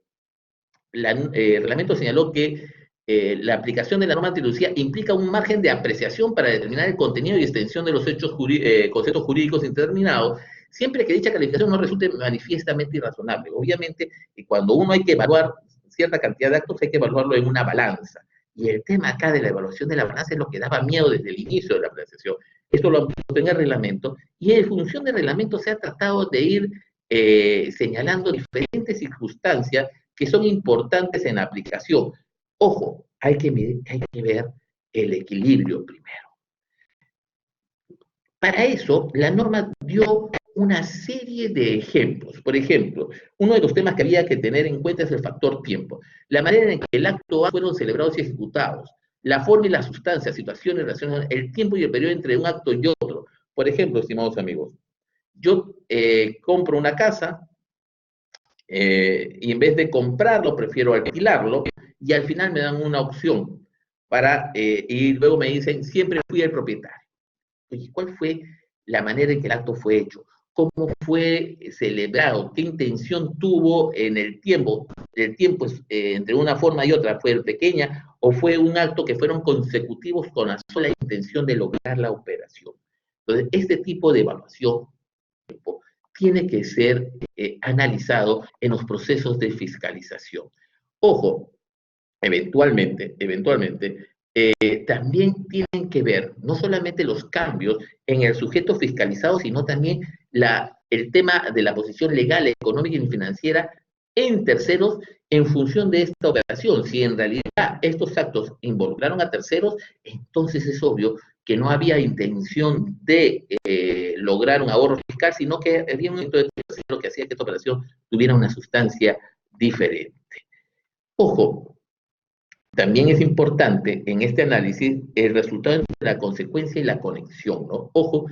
reglamento señaló que la aplicación de la norma antilucía implica un margen de apreciación para determinar el contenido y extensión de los conceptos jurídicos indeterminados, siempre que dicha calificación no resulte manifiestamente irrazonable. Obviamente, cuando uno hay que evaluar cierta cantidad de actos, hay que evaluarlo en una balanza. Y el tema acá de la evaluación de la balanza es lo que daba miedo desde el inicio de la apreciación. Esto lo puesto en el reglamento, y en función del reglamento se ha tratado de ir señalando diferentes circunstancias que son importantes en la aplicación. Ojo, hay que ver el equilibrio primero. Para eso, la norma dio una serie de ejemplos. Por ejemplo, uno de los temas que había que tener en cuenta es el factor tiempo. La manera en que el acto fueron celebrados y ejecutados, la forma y la sustancia, situaciones, relaciones, el tiempo y el periodo entre un acto y otro. Por ejemplo, estimados amigos, yo compro una casa, y en vez de comprarlo, prefiero alquilarlo, y al final me dan una opción y luego me dicen, siempre fui el propietario. Oye, ¿cuál fue la manera en que el acto fue hecho? ¿Cómo fue celebrado? ¿Qué intención tuvo en el tiempo? ¿El tiempo entre una forma y otra fue pequeña o fue un acto que fueron consecutivos con la sola intención de lograr la operación? Entonces, este tipo de evaluación tiene que ser analizado en los procesos de fiscalización. Ojo, eventualmente, también tienen que ver no solamente los cambios en el sujeto fiscalizado, sino también el tema de la posición legal, económica y financiera en terceros en función de esta operación. Si en realidad estos actos involucraron a terceros, entonces es obvio que no había intención de lograr un ahorro fiscal, sino que había un intento de tercero que hacía que esta operación tuviera una sustancia diferente. Ojo, también es importante en este análisis el resultado entre la consecuencia y la conexión, ¿no? Ojo,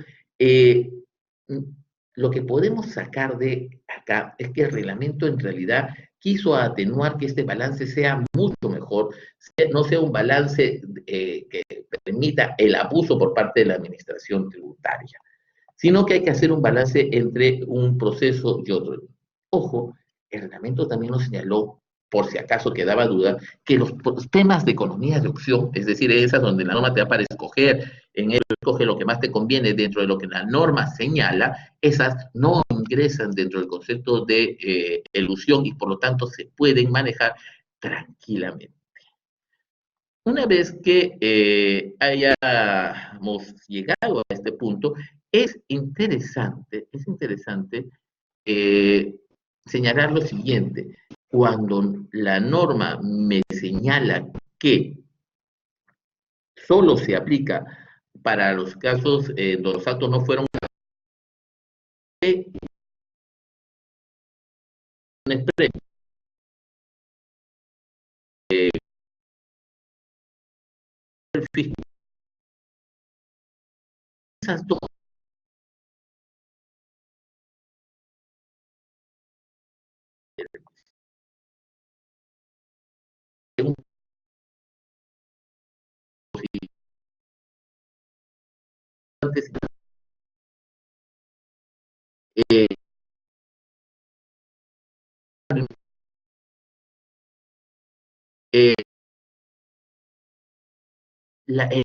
lo que podemos sacar de acá es que el reglamento en realidad quiso atenuar que este balance sea mucho mejor, no sea un balance que permita el abuso por parte de la administración tributaria, sino que hay que hacer un balance entre un proceso y otro. Ojo, el reglamento también nos señaló, por si acaso quedaba duda, que los temas de economía de opción, es decir, esas donde la norma te da para escoger, en ello escoge lo que más te conviene dentro de lo que la norma señala, esas no ingresan dentro del concepto de elusión y por lo tanto se pueden manejar tranquilamente. Una vez que hayamos llegado a este punto, es interesante eh, señalar lo siguiente. Cuando la norma me señala que solo se aplica para los casos donde los actos no fueron esas dos eh, la, el,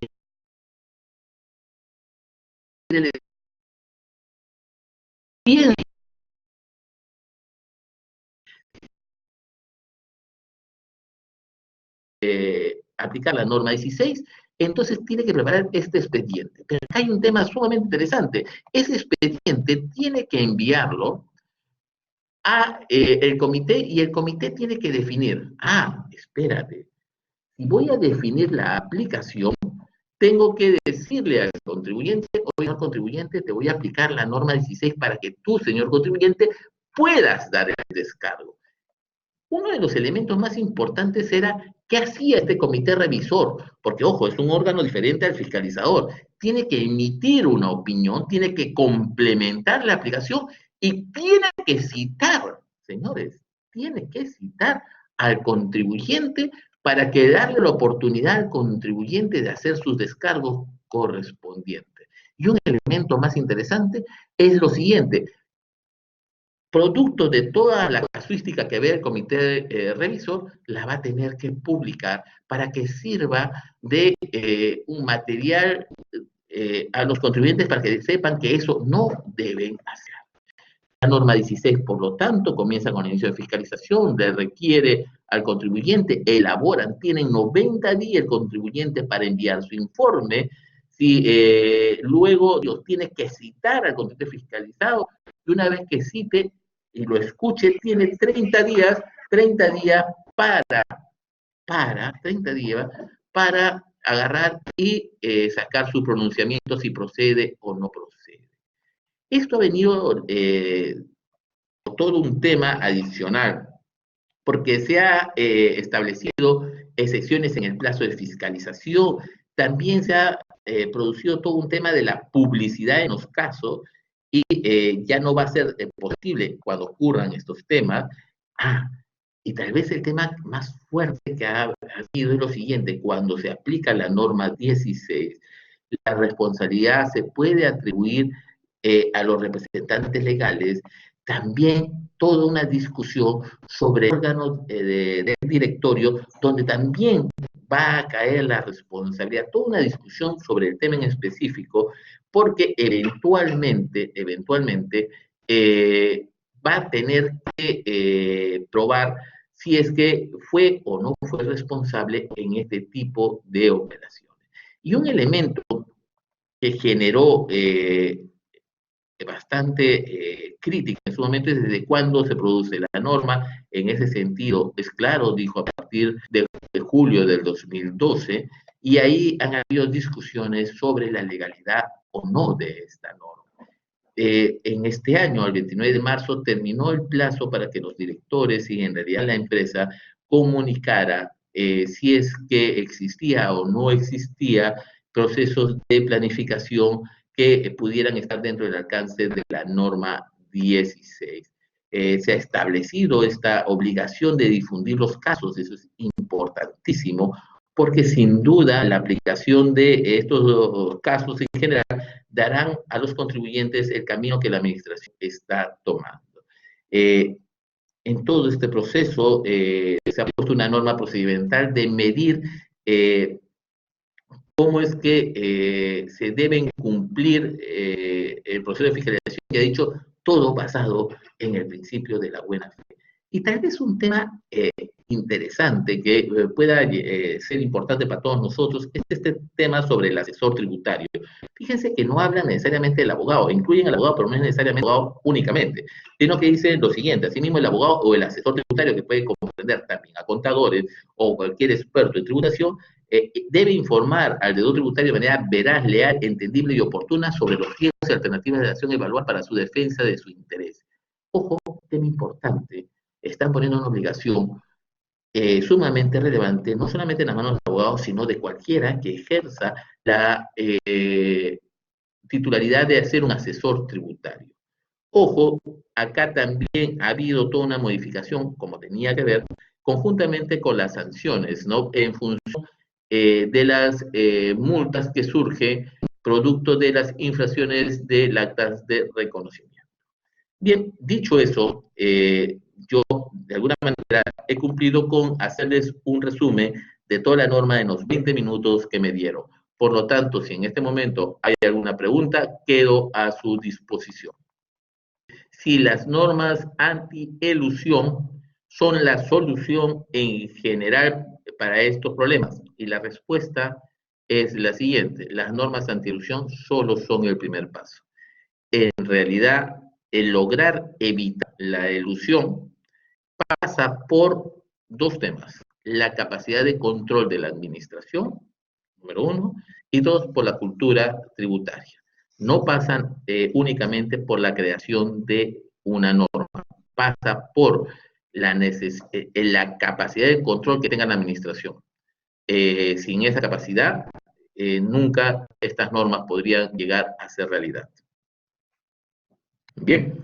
bien, aplicar la norma 16, entonces tiene que preparar este expediente. Pero hay un tema sumamente interesante. Ese expediente tiene que enviarlo a el comité y el comité tiene que definir, espérate, si voy a definir la aplicación, tengo que decirle al contribuyente, oye, contribuyente, te voy a aplicar la norma 16 para que tú, señor contribuyente, puedas dar el descargo. Uno de los elementos más importantes era qué hacía este comité revisor, porque ojo, es un órgano diferente al fiscalizador. Tiene que emitir una opinión, tiene que complementar la aplicación y tiene que citar, señores, tiene que citar al contribuyente para que darle la oportunidad al contribuyente de hacer sus descargos correspondientes. Y un elemento más interesante es lo siguiente: producto de toda la casuística que ve el comité revisor, la va a tener que publicar para que sirva de un material a los contribuyentes para que sepan que eso no deben hacer. La norma 16, por lo tanto, comienza con el inicio de fiscalización, le requiere al contribuyente, elaboran, tienen 90 días el contribuyente para enviar su informe, si luego Dios tiene que citar al contribuyente fiscalizado, y una vez que cite y lo escuche, tiene 30 días para 30 días para agarrar y sacar su pronunciamiento si procede o no procede. Esto ha venido todo un tema adicional, porque se ha establecido excepciones en el plazo de fiscalización, también se ha producido todo un tema de la publicidad en los casos, y ya no va a ser posible cuando ocurran estos temas. Y tal vez el tema más fuerte que ha habido es lo siguiente: cuando se aplica la norma 16, la responsabilidad se puede atribuir a los representantes legales. También toda una discusión sobre órganos del directorio, donde también va a caer la responsabilidad, toda una discusión sobre el tema en específico, porque eventualmente va a tener que probar si es que fue o no fue responsable en este tipo de operaciones. Y un elemento que generó bastante crítica en su momento es desde cuándo se produce la norma. En ese sentido, es claro, dijo a partir de julio del 2012, y ahí han habido discusiones sobre la legalidad o no de esta norma. En este año, el 29 de marzo, terminó el plazo para que los directores y en realidad la empresa comunicara si es que existía o no existía procesos de planificación que pudieran estar dentro del alcance de la norma 16. Se ha establecido esta obligación de difundir los casos, eso es importantísimo, porque sin duda la aplicación de estos casos en general darán a los contribuyentes el camino que la administración está tomando. En todo este proceso se ha puesto una norma procedimental de medir cómo es que se deben cumplir el proceso de fiscalización, que ha dicho todo basado en el principio de la buena fe. Y tal vez un tema interesante que pueda ser importante para todos nosotros es este tema sobre el asesor tributario. Fíjense que no hablan necesariamente del abogado, incluyen al abogado, pero no es necesariamente el abogado únicamente, sino que dicen lo siguiente: asimismo el abogado o el asesor tributario, que puede comprender también a contadores o cualquier experto en tributación, debe informar al deudor tributario de manera veraz, leal, entendible y oportuna sobre los riesgos y alternativas de acción a evaluar para su defensa de su interés. Ojo, tema importante: están poniendo una obligación sumamente relevante, no solamente en las manos del abogado, sino de cualquiera que ejerza la titularidad de ser un asesor tributario. Ojo, acá también ha habido toda una modificación, como tenía que ver, conjuntamente con las sanciones, ¿no? En función de las multas que surgen producto de las infracciones de actas de reconocimiento. Bien, dicho eso, yo de alguna manera he cumplido con hacerles un resumen de toda la norma en los 20 minutos que me dieron. Por lo tanto, si en este momento hay alguna pregunta, quedo a su disposición. Si las normas anti-elusión son la solución en general para estos problemas. Y la respuesta es la siguiente: las normas anti-elusión solo son el primer paso. En realidad, el lograr evitar la elusión pasa por dos temas: la capacidad de control de la administración, número uno, y dos, por la cultura tributaria. No pasan únicamente por la creación de una norma, pasa por la capacidad de control que tenga la administración. Sin esa capacidad, nunca estas normas podrían llegar a ser realidad. Bien,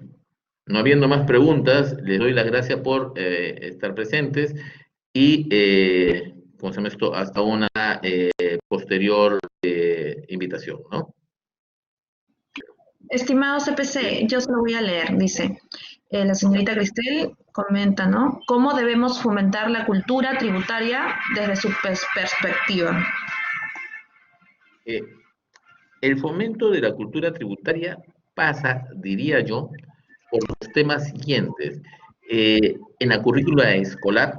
no habiendo más preguntas, les doy las gracias por estar presentes y, ¿cómo se llama esto?, hasta una posterior invitación, ¿no? Estimado CPC, yo se lo voy a leer, dice, la señorita Cristel comenta, ¿no? ¿Cómo debemos fomentar la cultura tributaria desde su perspectiva? El fomento de la cultura tributaria pasa, diría yo, por los temas siguientes. En la currícula escolar,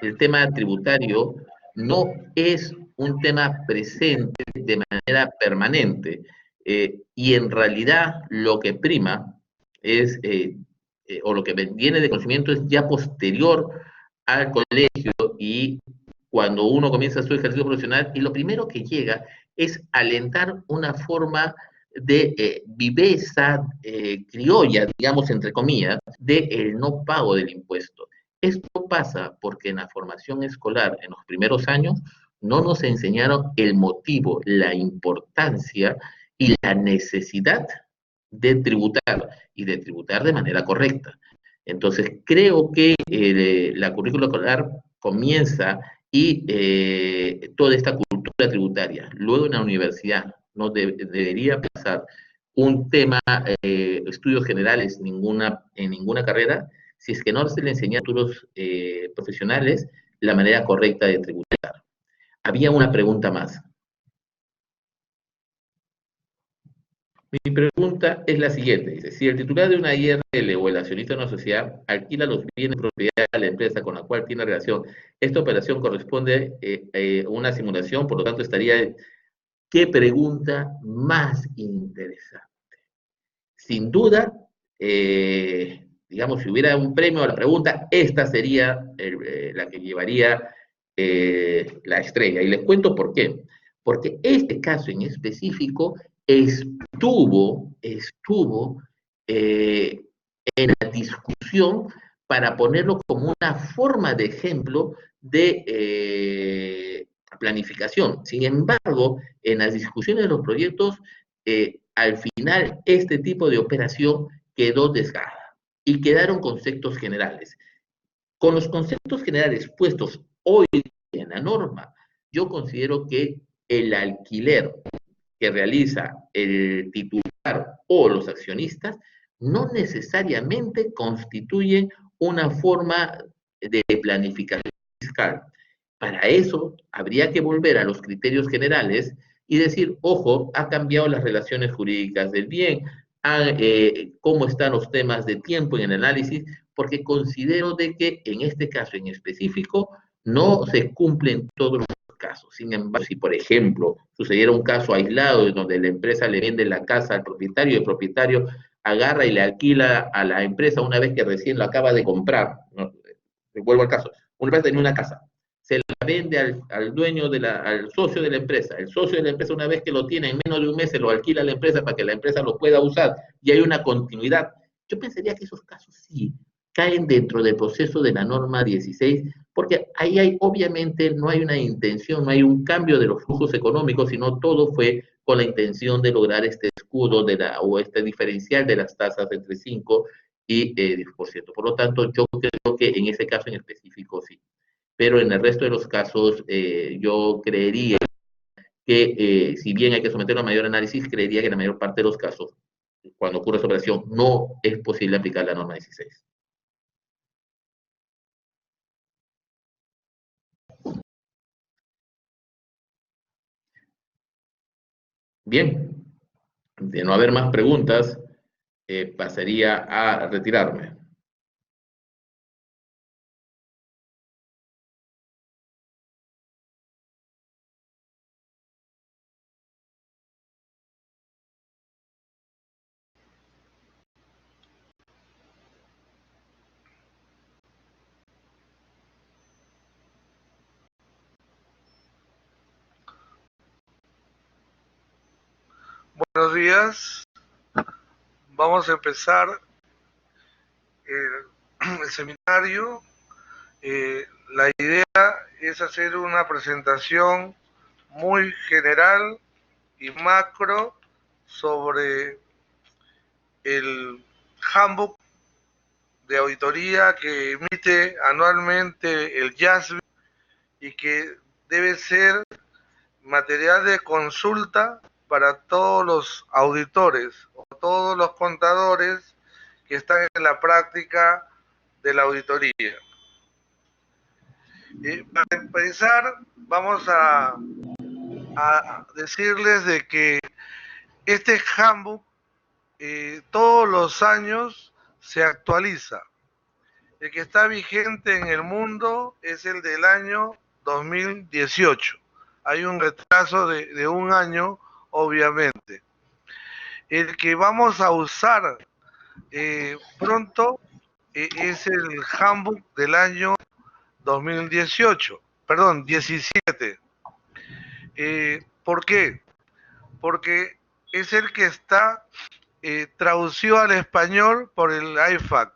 el tema tributario no es un tema presente de manera permanente, y en realidad lo que prima es, o lo que viene de conocimiento es ya posterior al colegio y cuando uno comienza su ejercicio profesional, y lo primero que llega es alentar una forma de viveza criolla, digamos, entre comillas, del no pago del impuesto. Esto pasa porque en la formación escolar, en los primeros años, no nos enseñaron el motivo, la importancia y la necesidad de tributar, y de tributar de manera correcta. Entonces, creo que la currícula escolar comienza y toda esta cultura tributaria. Luego en la universidad no debería pasar un tema, estudios generales, en ninguna carrera, si es que no se le enseña a los profesionales la manera correcta de tributar. Había una pregunta más. Mi pregunta es la siguiente, dice: si el titular de una IRL o el accionista de una sociedad alquila los bienes de propiedad de la empresa con la cual tiene relación, esta operación corresponde a una simulación, por lo tanto estaría... ¿Qué pregunta más interesante? Sin duda, digamos, si hubiera un premio a la pregunta, esta sería la que llevaría la estrella. Y les cuento por qué. Porque este caso en específico estuvo en la discusión para ponerlo como una forma de ejemplo de planificación. Sin embargo, en las discusiones de los proyectos, al final este tipo de operación quedó desgarrada y quedaron conceptos generales. Con los conceptos generales puestos hoy en la norma, yo considero que el alquiler que realiza el titular o los accionistas no necesariamente constituyen una forma de planificación fiscal. Para eso habría que volver a los criterios generales y decir, ojo, ha cambiado las relaciones jurídicas del bien, cómo están los temas de tiempo en el análisis, porque considero de que en este caso en específico no se cumplen todos los casos. Sin embargo, si por ejemplo sucediera un caso aislado en donde la empresa le vende la casa al propietario y el propietario agarra y le alquila a la empresa una vez que recién lo acaba de comprar, ¿no? Vuelvo al caso, una empresa tenía una casa, se la vende al dueño, al socio de la empresa. El socio de la empresa, una vez que lo tiene, en menos de un mes se lo alquila a la empresa para que la empresa lo pueda usar y hay una continuidad. Yo pensaría que esos casos sí caen dentro del proceso de la norma 16, porque ahí obviamente no hay una intención, no hay un cambio de los flujos económicos, sino todo fue con la intención de lograr este escudo o este diferencial de las tasas entre 5 y 10%. Por lo tanto, yo creo que en ese caso en específico sí. Pero en el resto de los casos, yo creería que, si bien hay que someterlo a mayor análisis, creería que en la mayor parte de los casos, cuando ocurre esa operación, no es posible aplicar la norma 16. Bien, de no haber más preguntas, pasaría a retirarme. Buenos días, vamos a empezar el seminario. La idea es hacer una presentación muy general y macro sobre el handbook de auditoría que emite anualmente el JASB y que debe ser material de consulta para todos los auditores o todos los contadores que están en la práctica de la auditoría. Para empezar, vamos a decirles de que este handbook todos los años se actualiza. El que está vigente en el mundo es el del año 2018. Hay un retraso de un año, obviamente. El que vamos a usar pronto es el handbook del año 2018, perdón, 17. ¿Por qué? Porque es el que está traducido al español por el IFAC.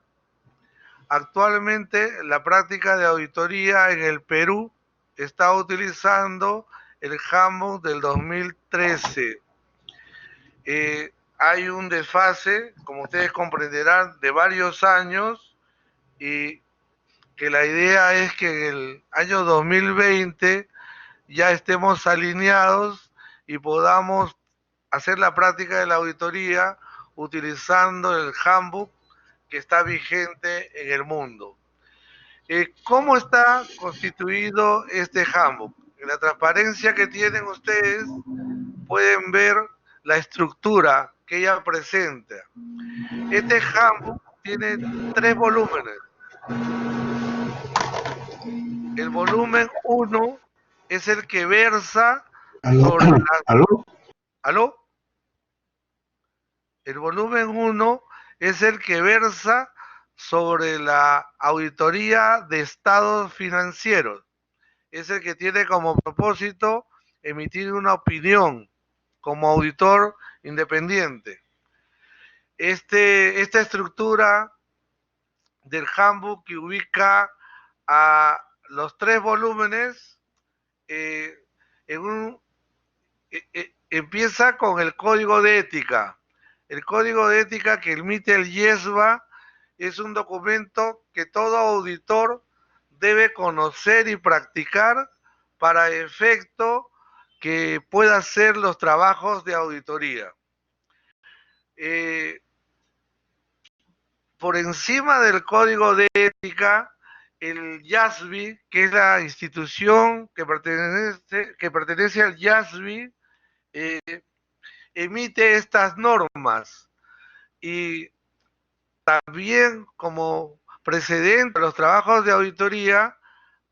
Actualmente la práctica de auditoría en el Perú está utilizando el handbook del 2013. Hay un desfase, como ustedes comprenderán, de varios años y que la idea es que en el año 2020 ya estemos alineados y podamos hacer la práctica de la auditoría utilizando el handbook que está vigente en el mundo. ¿Cómo está constituido este handbook? En la transparencia que tienen ustedes pueden ver la estructura que ella presenta. Este handbook tiene 3 volúmenes. El volumen 1 es el que versa sobre ¿Aló? ¿Aló? El volumen 1 es el que versa sobre la auditoría de estados financieros. Es el que tiene como propósito emitir una opinión como auditor independiente. Esta estructura del handbook que ubica a los 3 volúmenes empieza con el código de ética. El código de ética que emite el IESBA es un documento que todo auditor debe conocer y practicar para efecto que pueda hacer los trabajos de auditoría. Por encima del código de ética, el JASB, que es la institución que pertenece al JASB, emite estas normas y también como precedente a los trabajos de auditoría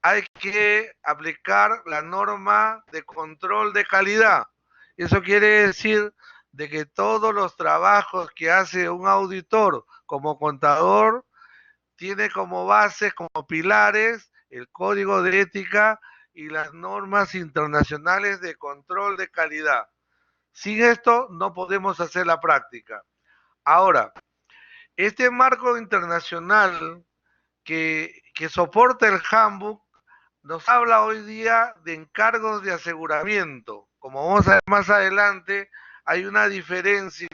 hay que aplicar la norma de control de calidad. Eso quiere decir de que todos los trabajos que hace un auditor como contador tiene como bases, como pilares, el código de ética y las normas internacionales de control de calidad. Sin esto no podemos hacer la práctica. Ahora, este marco internacional que soporta el handbook nos habla hoy día de encargos de aseguramiento. Como vamos a ver más adelante, hay una diferencia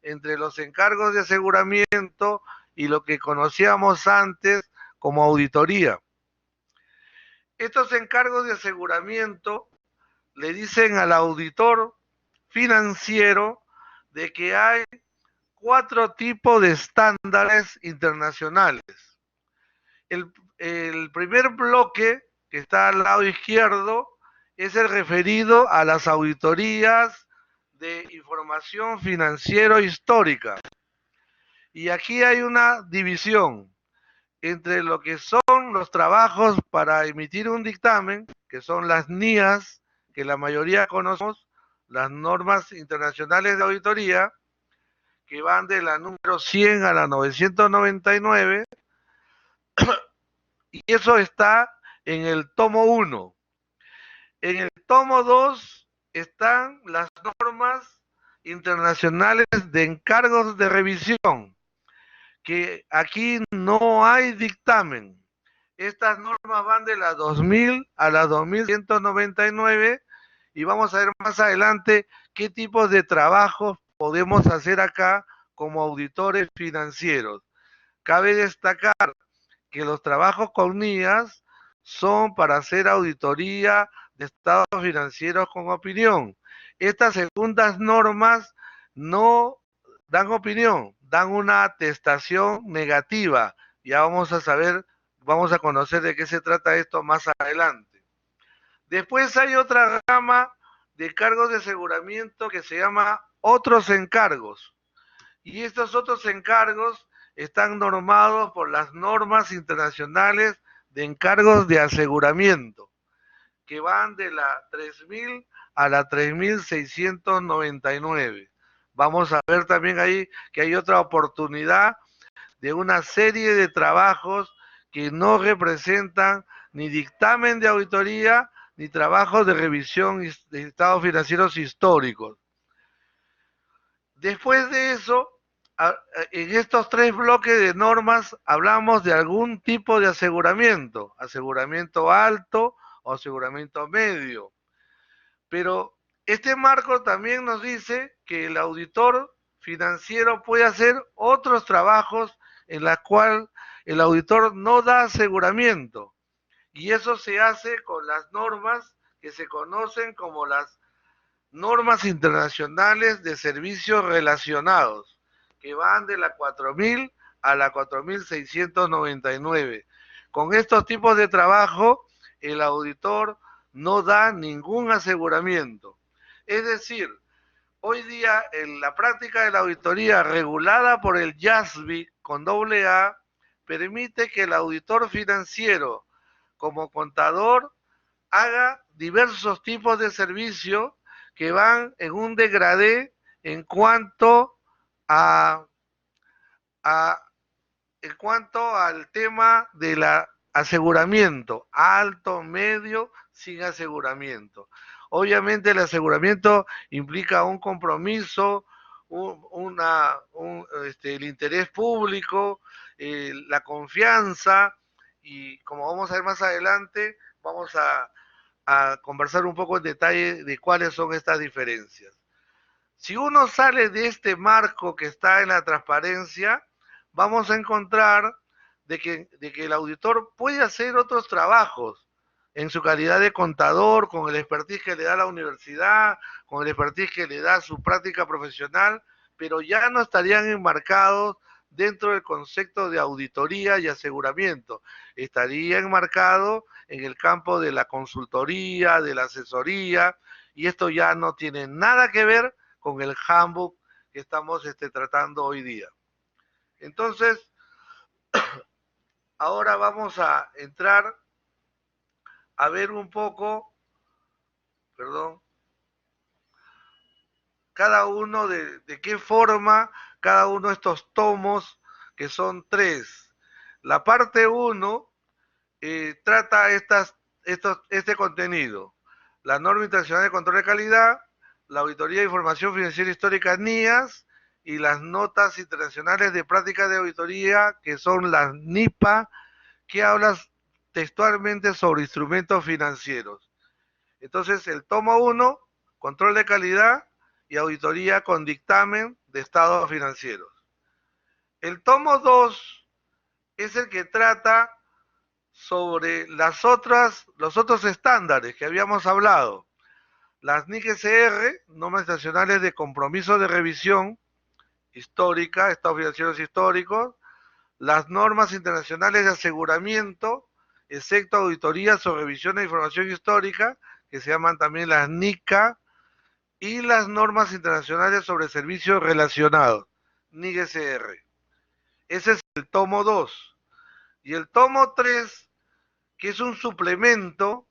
entre los encargos de aseguramiento y lo que conocíamos antes como auditoría. Estos encargos de aseguramiento le dicen al auditor financiero de que hay 4 tipos de estándares internacionales. El primer bloque, que está al lado izquierdo, es el referido a las auditorías de información financiero histórica. Y aquí hay una división entre lo que son los trabajos para emitir un dictamen, que son las NIAs, que la mayoría conocemos, las normas internacionales de auditoría, que van de la número 100 a la 999, y eso está en el tomo 1. En el tomo 2 están las normas internacionales de encargos de revisión, que aquí no hay dictamen. Estas normas van de la 2000 a la 2199 y vamos a ver más adelante qué tipos de trabajos podemos hacer acá como auditores financieros. Cabe destacar que los trabajos con NIAs son para hacer auditoría de estados financieros con opinión. Estas segundas normas no dan opinión, dan una atestación negativa. Ya vamos a saber, vamos a conocer de qué se trata esto más adelante. Después hay otra rama de cargos de aseguramiento que se llama otros encargos. Y estos otros encargos están normados por las normas internacionales de encargos de aseguramiento, que van de la 3000 a la 3699. Vamos a ver también ahí que hay otra oportunidad de una serie de trabajos que no representan ni dictamen de auditoría ni trabajos de revisión de estados financieros históricos. Después de eso, en estos 3 bloques de normas hablamos de algún tipo de aseguramiento, aseguramiento alto o aseguramiento medio. Pero este marco también nos dice que el auditor financiero puede hacer otros trabajos en la cual el auditor no da aseguramiento. Y eso se hace con las normas que se conocen como las normas internacionales de servicios relacionados, que van de la 4000 a la 4699. Con estos tipos de trabajo, el auditor no da ningún aseguramiento. Es decir, hoy día en la práctica de la auditoría regulada por el IASB con AA, permite que el auditor financiero como contador haga diversos tipos de servicios que van en un degradé en cuanto al tema del aseguramiento, alto, medio, sin aseguramiento. Obviamente el aseguramiento implica un compromiso, el interés público, la confianza, y como vamos a ver más adelante, vamos a conversar un poco en detalle de cuáles son estas diferencias. Si uno sale de este marco que está en la transparencia, vamos a encontrar de que el auditor puede hacer otros trabajos en su calidad de contador, con el expertise que le da la universidad, con el expertise que le da su práctica profesional, pero ya no estarían enmarcados dentro del concepto de auditoría y aseguramiento. Estaría enmarcado en el campo de la consultoría, de la asesoría, y esto ya no tiene nada que ver con el handbook que estamos tratando hoy día. Entonces, ahora vamos a entrar a ver un poco, cada uno de qué forma, cada uno de estos tomos, que son 3. La parte 1 trata este contenido: la norma internacional de control de calidad, la auditoría de información financiera histórica NIAS y las notas internacionales de práctica de auditoría, que son las NIPA, que hablan textualmente sobre instrumentos financieros. Entonces, el tomo 1, control de calidad y auditoría con dictamen de estados financieros. El tomo 2 es el que trata sobre los otros estándares que habíamos hablado. Las NIC-SR, normas nacionales de compromiso de revisión histórica, estados financieros históricos, las normas internacionales de aseguramiento, excepto auditorías o revisión de información histórica, que se llaman también las NICA, y las normas internacionales sobre servicios relacionados, NIG-SR. Ese es el tomo 2. Y el tomo 3, que es un suplemento,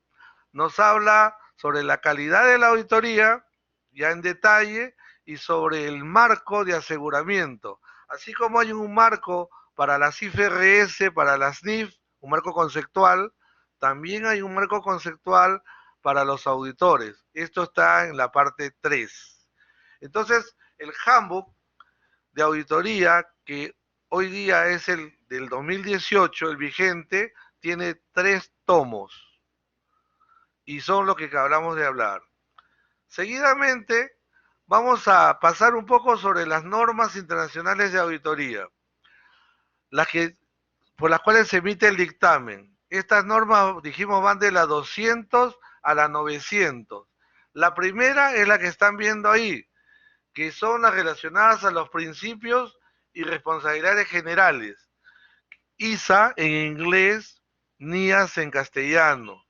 nos habla sobre la calidad de la auditoría, ya en detalle, y sobre el marco de aseguramiento. Así como hay un marco para las IFRS, para las NIF, un marco conceptual, también hay un marco conceptual para los auditores. Esto está en la parte 3. Entonces, el handbook de auditoría, que hoy día es el del 2018, el vigente, tiene 3 tomos y son lo que acabamos de hablar. Seguidamente vamos a pasar un poco sobre las normas internacionales de auditoría, por las cuales se emite el dictamen. Estas normas, dijimos, van de la 200 a la 900. La primera es la que están viendo ahí, que son las relacionadas a los principios y responsabilidades generales. ISA en inglés, NIAS en castellano.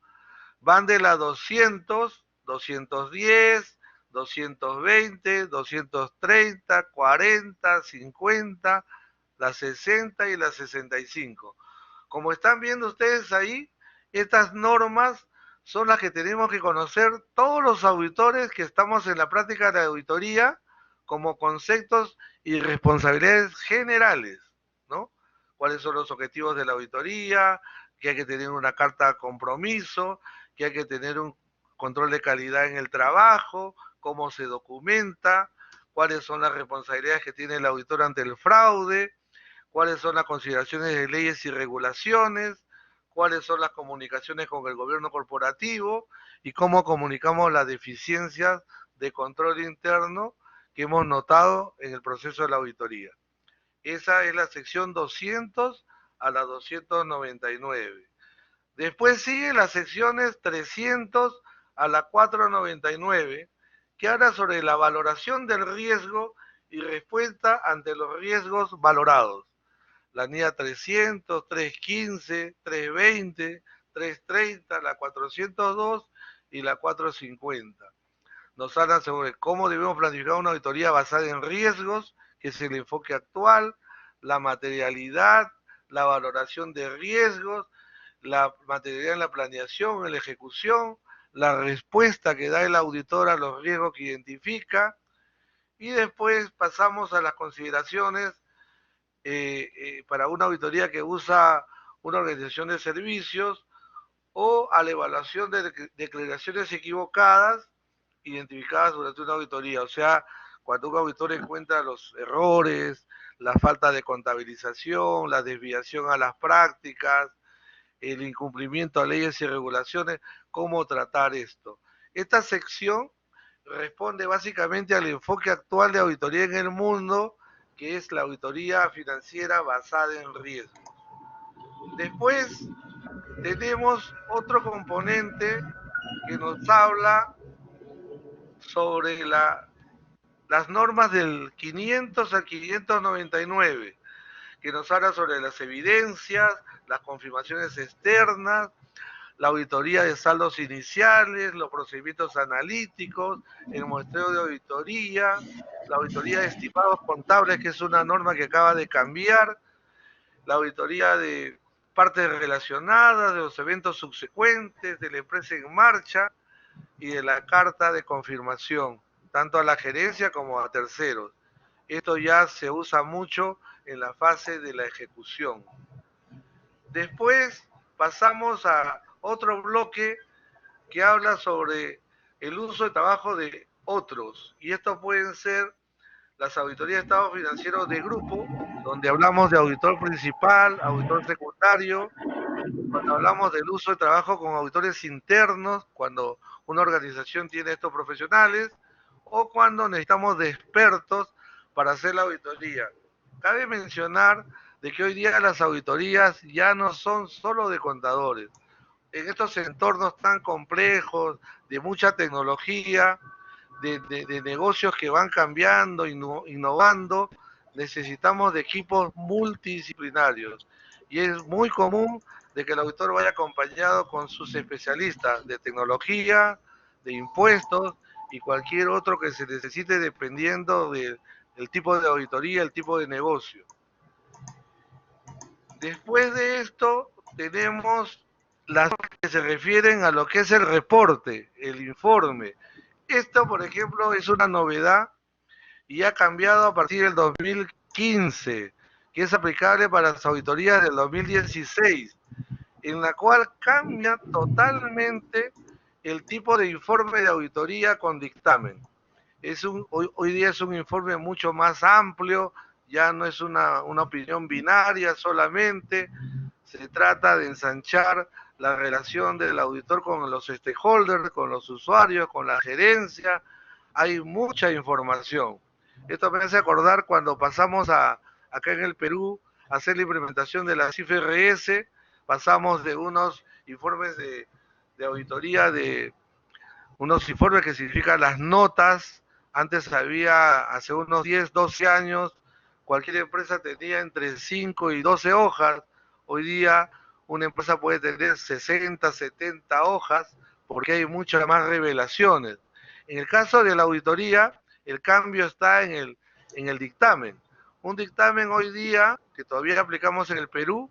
Van de la 200, 210, 220, 230, 40, 50, la 60 y la 65. Como están viendo ustedes ahí, estas normas son las que tenemos que conocer todos los auditores que estamos en la práctica de auditoría como conceptos y responsabilidades generales, ¿no? ¿Cuáles son los objetivos de la auditoría? Que hay que tener una carta de compromiso, que hay que tener un control de calidad en el trabajo, cómo se documenta, cuáles son las responsabilidades que tiene el auditor ante el fraude, cuáles son las consideraciones de leyes y regulaciones, cuáles son las comunicaciones con el gobierno corporativo y cómo comunicamos las deficiencias de control interno que hemos notado en el proceso de la auditoría. Esa es la sección 200 a la 299. Después sigue las secciones 300 a la 499, que habla sobre la valoración del riesgo y respuesta ante los riesgos valorados. La NIA 300, 315, 320, 330, la 402 y la 450. Nos hablan sobre cómo debemos planificar una auditoría basada en riesgos, que es el enfoque actual, la materialidad, la valoración de riesgos, la materialidad en la planeación, en la ejecución, la respuesta que da el auditor a los riesgos que identifica, y después pasamos a las consideraciones para una auditoría que usa una organización de servicios o a la evaluación de declaraciones equivocadas identificadas durante una auditoría. O sea, cuando un auditor encuentra los errores, la falta de contabilización, la desviación a las prácticas, el incumplimiento a leyes y regulaciones, cómo tratar esto. Esta sección responde básicamente al enfoque actual de auditoría en el mundo, que es la auditoría financiera basada en riesgos. Después tenemos otro componente que nos habla sobre las normas del 500 al 599, que nos habla sobre las evidencias, las confirmaciones externas, la auditoría de saldos iniciales, los procedimientos analíticos, el muestreo de auditoría, la auditoría de estimados contables, que es una norma que acaba de cambiar, la auditoría de partes relacionadas, de los eventos subsecuentes, de la empresa en marcha y de la carta de confirmación, tanto a la gerencia como a terceros. Esto ya se usa mucho en la fase de la ejecución. Después pasamos a otro bloque que habla sobre el uso de trabajo de otros, y estos pueden ser las auditorías de estados financieros de grupo, donde hablamos de auditor principal, auditor secundario, cuando hablamos del uso de trabajo con auditores internos, cuando una organización tiene estos profesionales, o cuando necesitamos de expertos para hacer la auditoría. Cabe mencionar de que hoy día las auditorías ya no son solo de contadores. En estos entornos tan complejos, de mucha tecnología, de negocios que van cambiando, innovando, necesitamos de equipos multidisciplinarios. Y es muy común de que el auditor vaya acompañado con sus especialistas de tecnología, de impuestos y cualquier otro que se necesite dependiendo del tipo de auditoría, el tipo de negocio. Después de esto tenemos las que se refieren a lo que es el reporte, el informe. Esto, por ejemplo, es una novedad y ha cambiado a partir del 2015, que es aplicable para las auditorías del 2016, en la cual cambia totalmente el tipo de informe de auditoría con dictamen. Hoy día es un informe mucho más amplio, ya no es una opinión binaria solamente, se trata de ensanchar la relación del auditor con los stakeholders, con los usuarios, con la gerencia. Hay mucha información. Esto me hace acordar cuando pasamos acá en el Perú a hacer la implementación de la IFRS, pasamos de unos informes de auditoría, de unos informes que significan las notas. Antes había, hace unos 10, 12 años, cualquier empresa tenía entre 5 y 12 hojas. Hoy día una empresa puede tener 60, 70 hojas porque hay muchas más revelaciones. En el caso de la auditoría, el cambio está en el dictamen. Un dictamen hoy día, que todavía aplicamos en el Perú,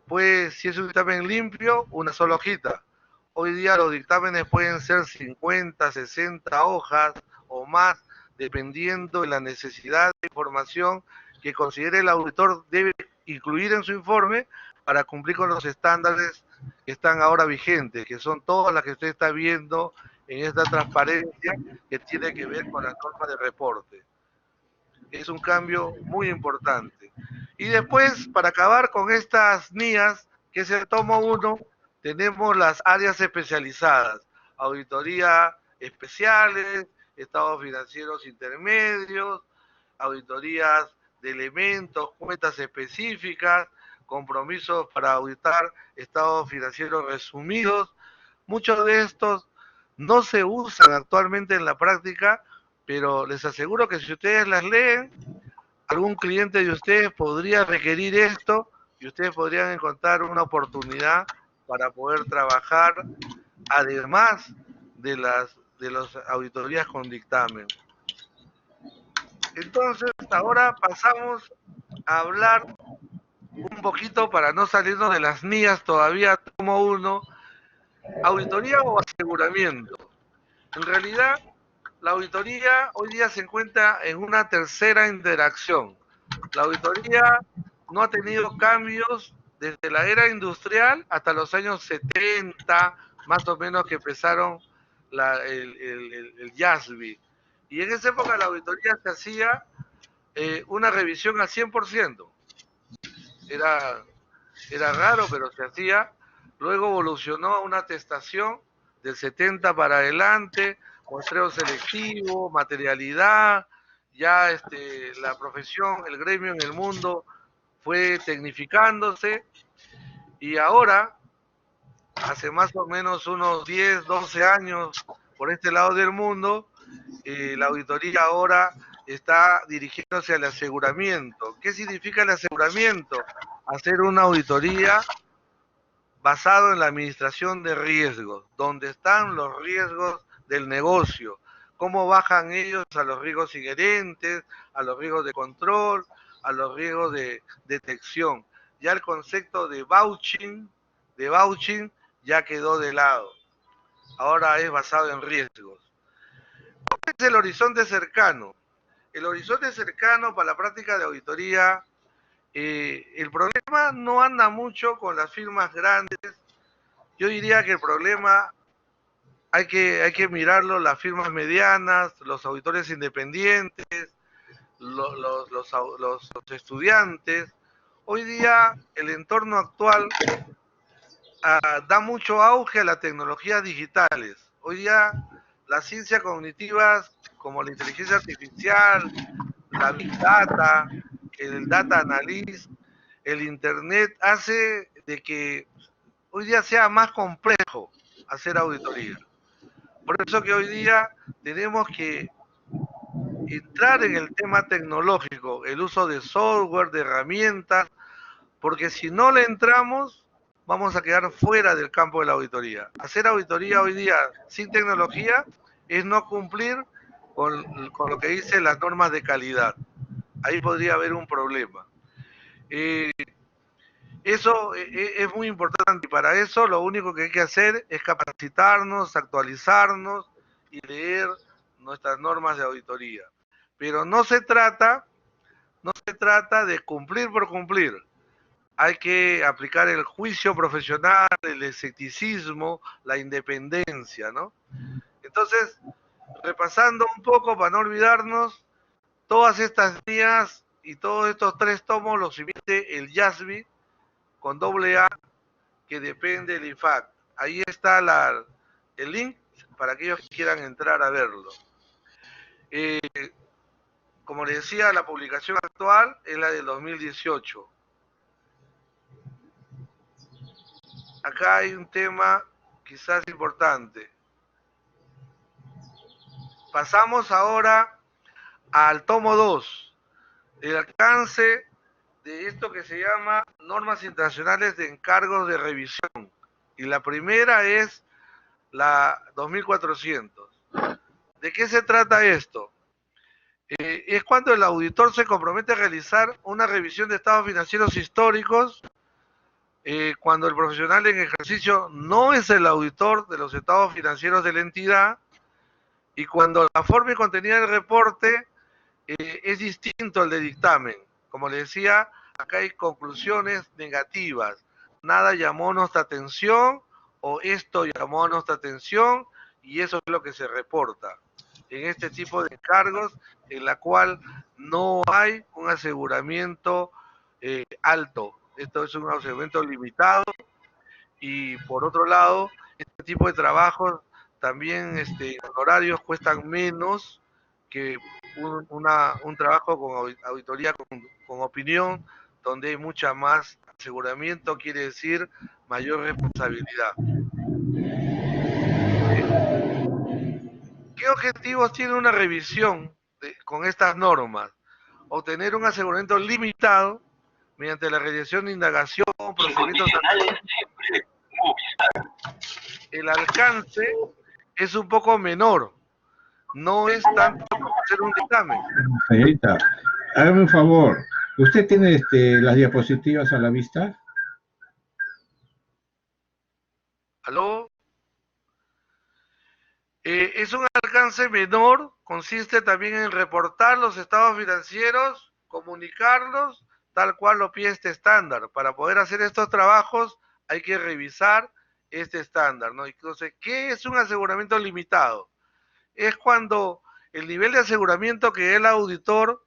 pues si es un dictamen limpio, una sola hojita. Hoy día los dictámenes pueden ser 50, 60 hojas o más, dependiendo de la necesidad de información que considere el auditor debe incluir en su informe para cumplir con los estándares que están ahora vigentes, que son todas las que usted está viendo en esta transparencia que tiene que ver con la norma de reporte. Es un cambio muy importante. Y después, para acabar con estas NIAs, que es el tomo 1, tenemos las áreas especializadas, auditoría especiales, estados financieros intermedios, auditorías de elementos, cuentas específicas, compromisos para auditar estados financieros resumidos. Muchos de estos no se usan actualmente en la práctica, pero les aseguro que si ustedes las leen, algún cliente de ustedes podría requerir esto y ustedes podrían encontrar una oportunidad para poder trabajar además de las auditorías con dictamen. Entonces, ahora pasamos a hablar un poquito, para no salirnos de las NIAs todavía, tomo 1, auditoría o aseguramiento. En realidad, la auditoría hoy día se encuentra en una tercera interacción. La auditoría no ha tenido cambios desde la era industrial hasta los años 70, más o menos, que empezaron el JASB. Y en esa época la auditoría se hacía una revisión al 100%. Era raro, pero se hacía. Luego evolucionó a una atestación del 70 para adelante, muestreo selectivo, materialidad, ya la profesión, el gremio en el mundo fue tecnificándose y ahora, hace más o menos unos 10, 12 años por este lado del mundo, la auditoría ahora está dirigiéndose al aseguramiento. ¿Qué significa el aseguramiento? Hacer una auditoría basado en la administración de riesgos, donde están los riesgos del negocio, cómo bajan ellos a los riesgos inherentes, a los riesgos de control, a los riesgos de detección. Ya el concepto de vouching ya quedó de lado. Ahora es basado en riesgos. ¿Cuál es el horizonte cercano? El horizonte cercano para la práctica de auditoría, el problema no anda mucho con las firmas grandes. Yo diría que el problema hay que mirarlo, las firmas medianas, los auditores independientes, los estudiantes. Hoy día el entorno actual da mucho auge a las tecnologías digitales. Hoy día las ciencias cognitivas como la inteligencia artificial, la Big Data, el Data Analysis, el Internet hace de que hoy día sea más complejo hacer auditoría. Por eso que hoy día tenemos que entrar en el tema tecnológico, el uso de software, de herramientas, porque si no le entramos, vamos a quedar fuera del campo de la auditoría. Hacer auditoría hoy día sin tecnología es no cumplir con lo que dicen las normas de calidad. Ahí podría haber un problema. Eso es muy importante y para eso lo único que hay que hacer es capacitarnos, actualizarnos y leer nuestras normas de auditoría. Pero no se trata de cumplir por cumplir. Hay que aplicar el juicio profesional, el escepticismo, la independencia, ¿no? Entonces, repasando un poco para no olvidarnos, todas estas guías y todos estos 3 tomos los emite el YASB con AA, que depende del IFAC. Ahí está el link para aquellos que quieran entrar a verlo. Como les decía, la publicación actual es la del 2018. Acá hay un tema quizás importante. Pasamos ahora al tomo 2, el alcance de esto que se llama normas internacionales de encargos de revisión. Y la primera es la 2400. ¿De qué se trata esto? Es cuando el auditor se compromete a realizar una revisión de estados financieros históricos, cuando el profesional en ejercicio no es el auditor de los estados financieros de la entidad, y cuando la forma y contenido del reporte es distinto al de dictamen. Como les decía, acá hay conclusiones negativas. Nada llamó nuestra atención, o esto llamó a nuestra atención, y eso es lo que se reporta en este tipo de encargos, en la cual no hay un aseguramiento alto. Esto es un aseguramiento limitado, y por otro lado, este tipo de trabajos también honorarios cuestan menos que un trabajo con auditoría con opinión, donde hay mucha más aseguramiento, quiere decir mayor responsabilidad. ¿Qué objetivos tiene una revisión con estas normas? Obtener un aseguramiento limitado mediante la realización de indagación, procedimientos. El alcance es un poco menor, no es tanto como hacer un dictamen. Señorita, hágame un favor, ¿usted tiene las diapositivas a la vista? ¿Aló? Es un alcance menor, consiste también en reportar los estados financieros, comunicarlos, tal cual lo pide este estándar. Para poder hacer estos trabajos hay que revisar este estándar, ¿no? Entonces, ¿qué es un aseguramiento limitado? Es cuando el nivel de aseguramiento que el auditor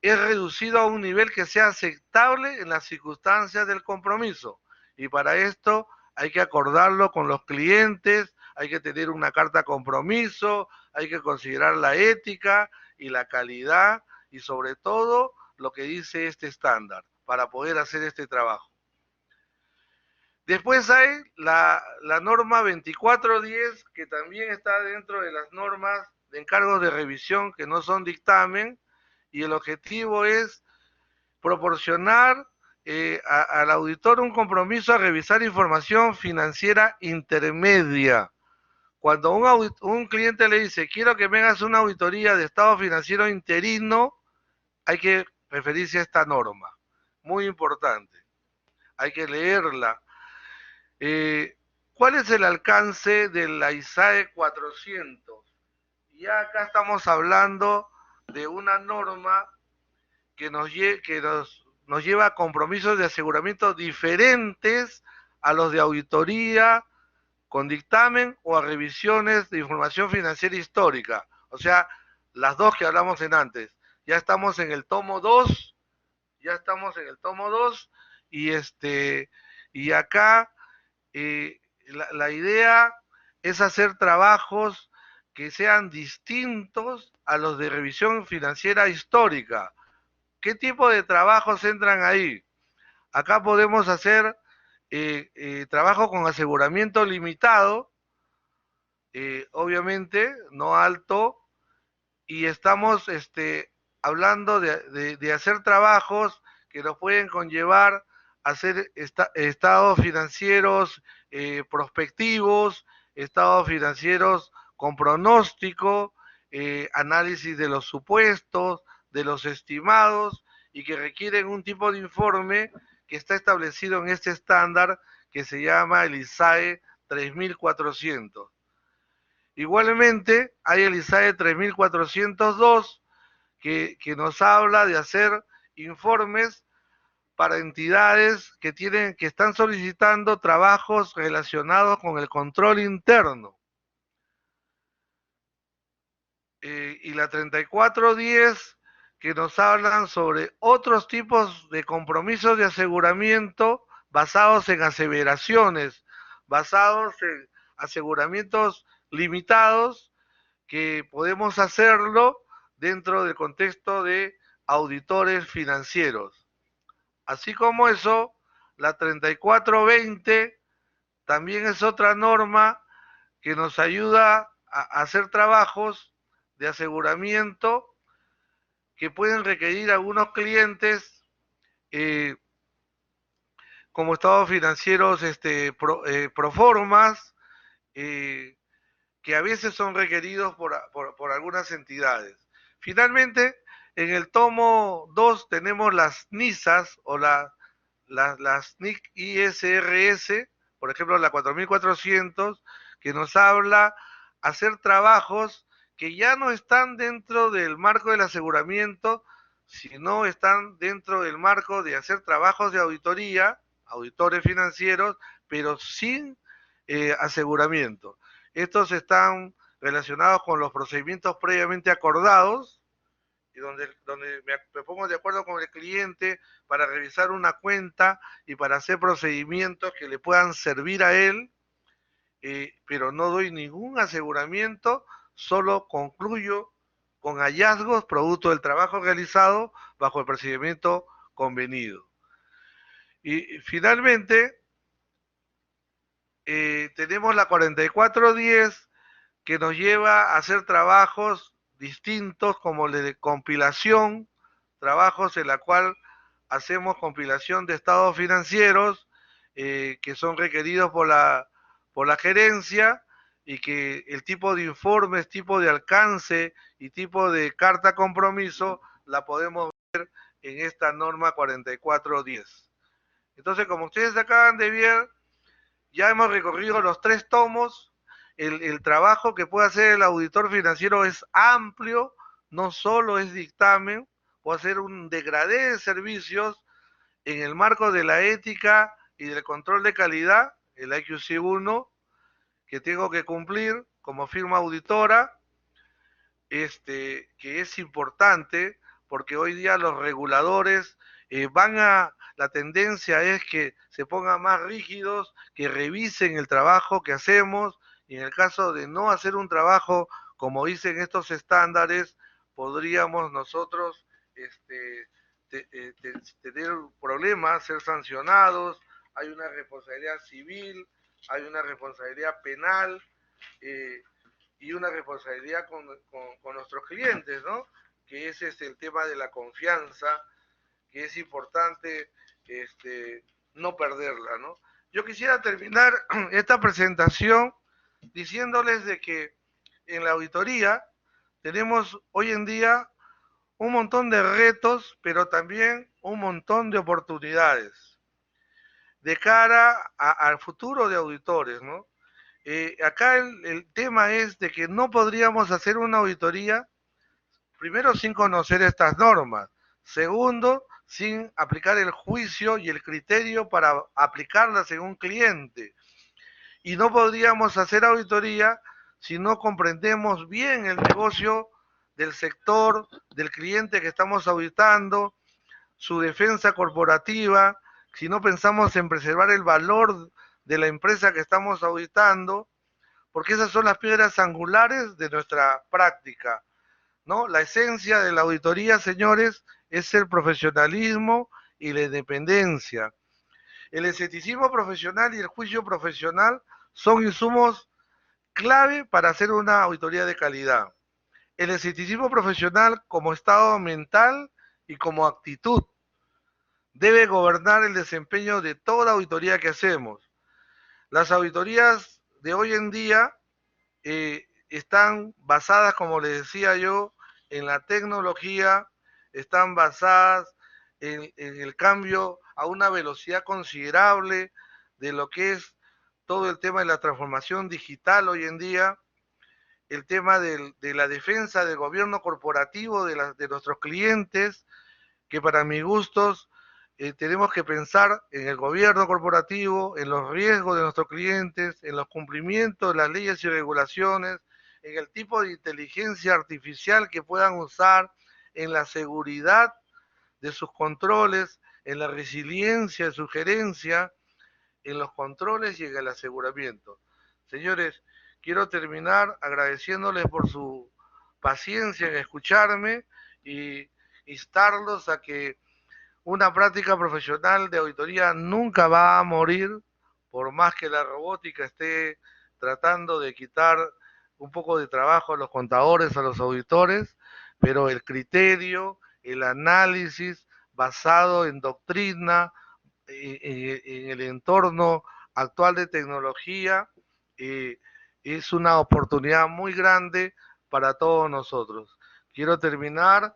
es reducido a un nivel que sea aceptable en las circunstancias del compromiso. Y para esto hay que acordarlo con los clientes, hay que tener una carta compromiso, hay que considerar la ética y la calidad y sobre todo lo que dice este estándar para poder hacer este trabajo. Después hay la norma 2410, que también está dentro de las normas de encargos de revisión que no son dictamen, y el objetivo es proporcionar al auditor un compromiso a revisar información financiera intermedia. Cuando un cliente le dice, quiero que me hagas una auditoría de estado financiero interino, hay que referirse a esta norma. Muy importante. Hay que leerla. ¿Cuál es el alcance de la ISAE 400? Ya acá estamos hablando de una norma que nos lleva a compromisos de aseguramiento diferentes a los de auditoría con dictamen o a revisiones de información financiera histórica. O sea, las dos que hablamos en antes. Ya estamos en el tomo 2, y acá la idea es hacer trabajos que sean distintos a los de revisión financiera histórica. ¿Qué tipo de trabajos entran ahí? Acá podemos hacer trabajo con aseguramiento limitado, obviamente no alto, y estamos hablando de hacer trabajos que nos pueden conllevar a hacer estados financieros prospectivos, estados financieros con pronóstico, análisis de los supuestos, de los estimados, y que requieren un tipo de informe que está establecido en este estándar que se llama el ISAE 3400. Igualmente, hay el ISAE 3402 que nos habla de hacer informes para entidades que están solicitando trabajos relacionados con el control interno. Y la 3410 que nos hablan sobre otros tipos de compromisos de aseguramiento basados en aseveraciones, basados en aseguramientos limitados, que podemos hacerlo dentro del contexto de auditores financieros. Así como eso, la 3420 también es otra norma que nos ayuda a hacer trabajos de aseguramiento que pueden requerir algunos clientes como estados financieros proformas, que a veces son requeridos por algunas entidades. Finalmente, en el tomo 2 tenemos las NISAs o las NIC ISRS, por ejemplo la 4400, que nos habla hacer trabajos que ya no están dentro del marco del aseguramiento, sino están dentro del marco de hacer trabajos de auditoría, auditores financieros, pero sin aseguramiento. Estos están relacionados con los procedimientos previamente acordados, y donde me pongo de acuerdo con el cliente para revisar una cuenta y para hacer procedimientos que le puedan servir a él, pero no doy ningún aseguramiento, solo concluyo con hallazgos producto del trabajo realizado bajo el procedimiento convenido. Y finalmente, tenemos la 4410 que nos lleva a hacer trabajos distintos como el de compilación, trabajos en la cual hacemos compilación de estados financieros que son requeridos por la gerencia, y que el tipo de informes, tipo de alcance y tipo de carta compromiso la podemos ver en esta norma 4410. Entonces, como ustedes acaban de ver, ya hemos recorrido los 3 tomos. El trabajo que puede hacer el auditor financiero es amplio, no solo es dictamen, puede hacer un degradé de servicios en el marco de la ética y del control de calidad, el IQC 1, que tengo que cumplir como firma auditora, que es importante, porque hoy día los reguladores la tendencia es que se pongan más rígidos, que revisen el trabajo que hacemos, y en el caso de no hacer un trabajo como dicen estos estándares, podríamos nosotros tener problemas, ser sancionados. Hay una responsabilidad civil, hay una responsabilidad penal, y una responsabilidad con nuestros clientes, ¿no? Que es el tema de la confianza, que es importante no perderla, ¿no? Yo quisiera terminar esta presentación diciéndoles de que en la auditoría tenemos hoy en día un montón de retos, pero también un montón de oportunidades de cara al futuro de auditores, ¿no? Acá el tema es de que no podríamos hacer una auditoría, primero, sin conocer estas normas, segundo, sin aplicar el juicio y el criterio para aplicarlas en un cliente, y no podríamos hacer auditoría si no comprendemos bien el negocio del sector, del cliente que estamos auditando, su defensa corporativa, si no pensamos en preservar el valor de la empresa que estamos auditando, porque esas son las piedras angulares de nuestra práctica, ¿no? La esencia de la auditoría, señores, es el profesionalismo y la independencia. El escepticismo profesional y el juicio profesional son insumos clave para hacer una auditoría de calidad. El escepticismo profesional como estado mental y como actitud debe gobernar el desempeño de toda auditoría que hacemos. Las auditorías de hoy en día están basadas, como les decía yo, en la tecnología, están basadas en el cambio a una velocidad considerable de lo que es todo el tema de la transformación digital hoy en día, el tema de la defensa del gobierno corporativo de nuestros clientes, que para mis gustos tenemos que pensar en el gobierno corporativo, en los riesgos de nuestros clientes, en los cumplimientos de las leyes y regulaciones, en el tipo de inteligencia artificial que puedan usar, en la seguridad de sus controles, en la resiliencia de su gerencia, en los controles y en el aseguramiento. Señores, quiero terminar agradeciéndoles por su paciencia en escucharme y instarlos a que una práctica profesional de auditoría nunca va a morir, por más que la robótica esté tratando de quitar un poco de trabajo a los contadores, a los auditores, pero el criterio, el análisis basado en doctrina, en el entorno actual de tecnología, es una oportunidad muy grande para todos nosotros. Quiero terminar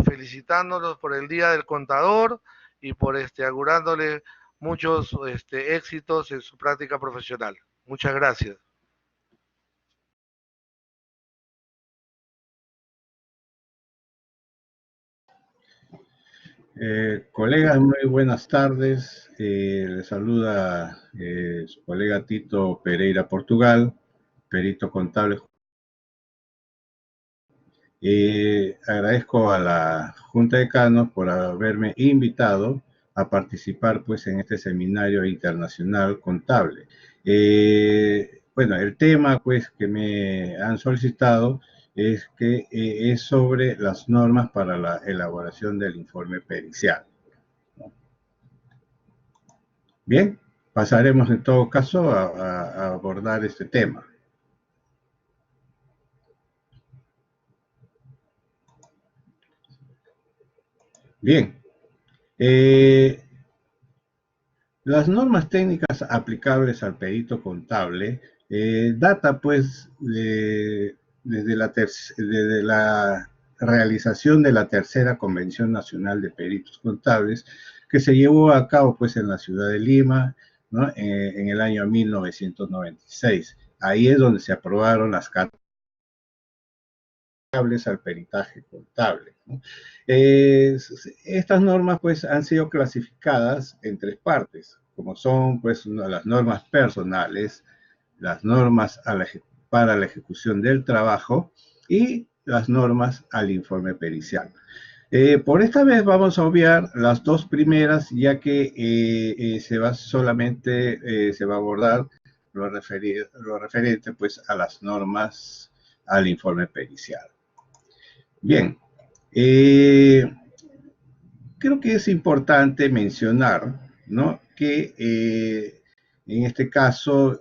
felicitándolos por el Día del Contador y por augurándole muchos éxitos en su práctica profesional. Muchas gracias. Colegas, muy buenas tardes. Les saluda su colega Tito Pereira Portugal, perito contable. Agradezco a la Junta de Decanos por haberme invitado a participar pues, en este seminario internacional contable. Bueno, el tema pues, que me han solicitado es sobre las normas para la elaboración del informe pericial. Bien, pasaremos en todo caso a abordar este tema. Bien, las normas técnicas aplicables al perito contable data pues desde la realización de la tercera Convención Nacional de Peritos Contables que se llevó a cabo pues en la ciudad de Lima, ¿no? En el año 1996. Ahí es donde se aprobaron las cartas al peritaje contable, ¿no? Estas normas pues han sido clasificadas en tres partes, como son pues las normas personales, las normas para la ejecución del trabajo y las normas al informe pericial. Por esta vez vamos a obviar las dos primeras, ya que solamente se va a abordar lo referente pues a las normas al informe pericial. Bien, creo que es importante mencionar, ¿no?, que en este caso